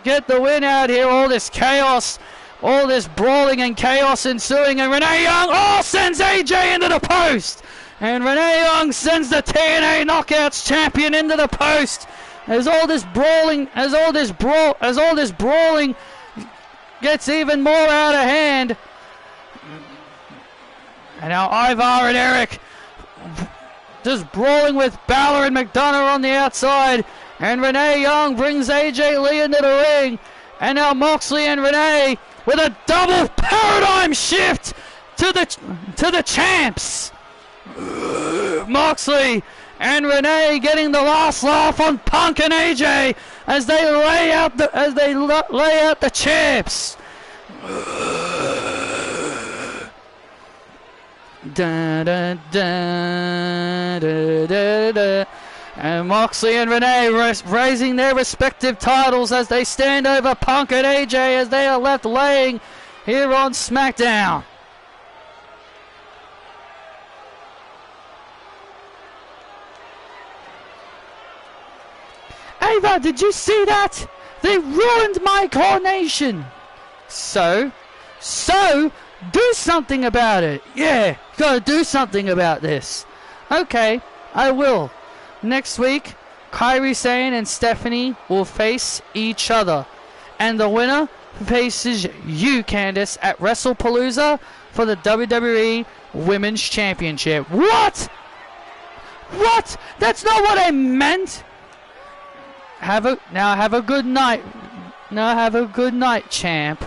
Get the win out here. All this chaos. All this brawling and chaos ensuing, and Renee Young sends AJ into the post, and Renee Young sends the TNA Knockouts champion into the post. As all this brawling gets even more out of hand, and now Ivar and Eric just brawling with Balor and McDonough on the outside, and Renee Young brings AJ Lee into the ring, and now Moxley and Renee with a double paradigm shift to the champs. Moxley and Renee getting the last laugh on Punk and AJ as they lay out the champs. Da, da, da, da, da, da. And Moxley and Renee raising their respective titles as they stand over Punk and AJ as they are left laying here on SmackDown. Ava, did you see that? They ruined my coronation. So, do something about it. Yeah, gotta do something about this. Okay, I will. Next week, Kairi Sane and Stephanie will face each other. And the winner faces you, Candice, at WrestlePalooza for the WWE Women's Championship. What? What? That's not what I meant. Have a good night. Now have a good night, champ.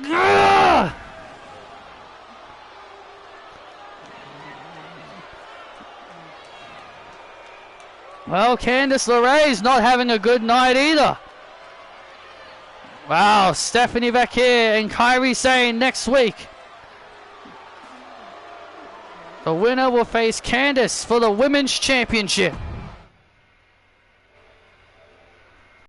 Ugh! Well, Candice LeRae's not having a good night either. Wow, Stephanie Vacquier and Kairi Sane next week. The winner will face Candice for the Women's Championship.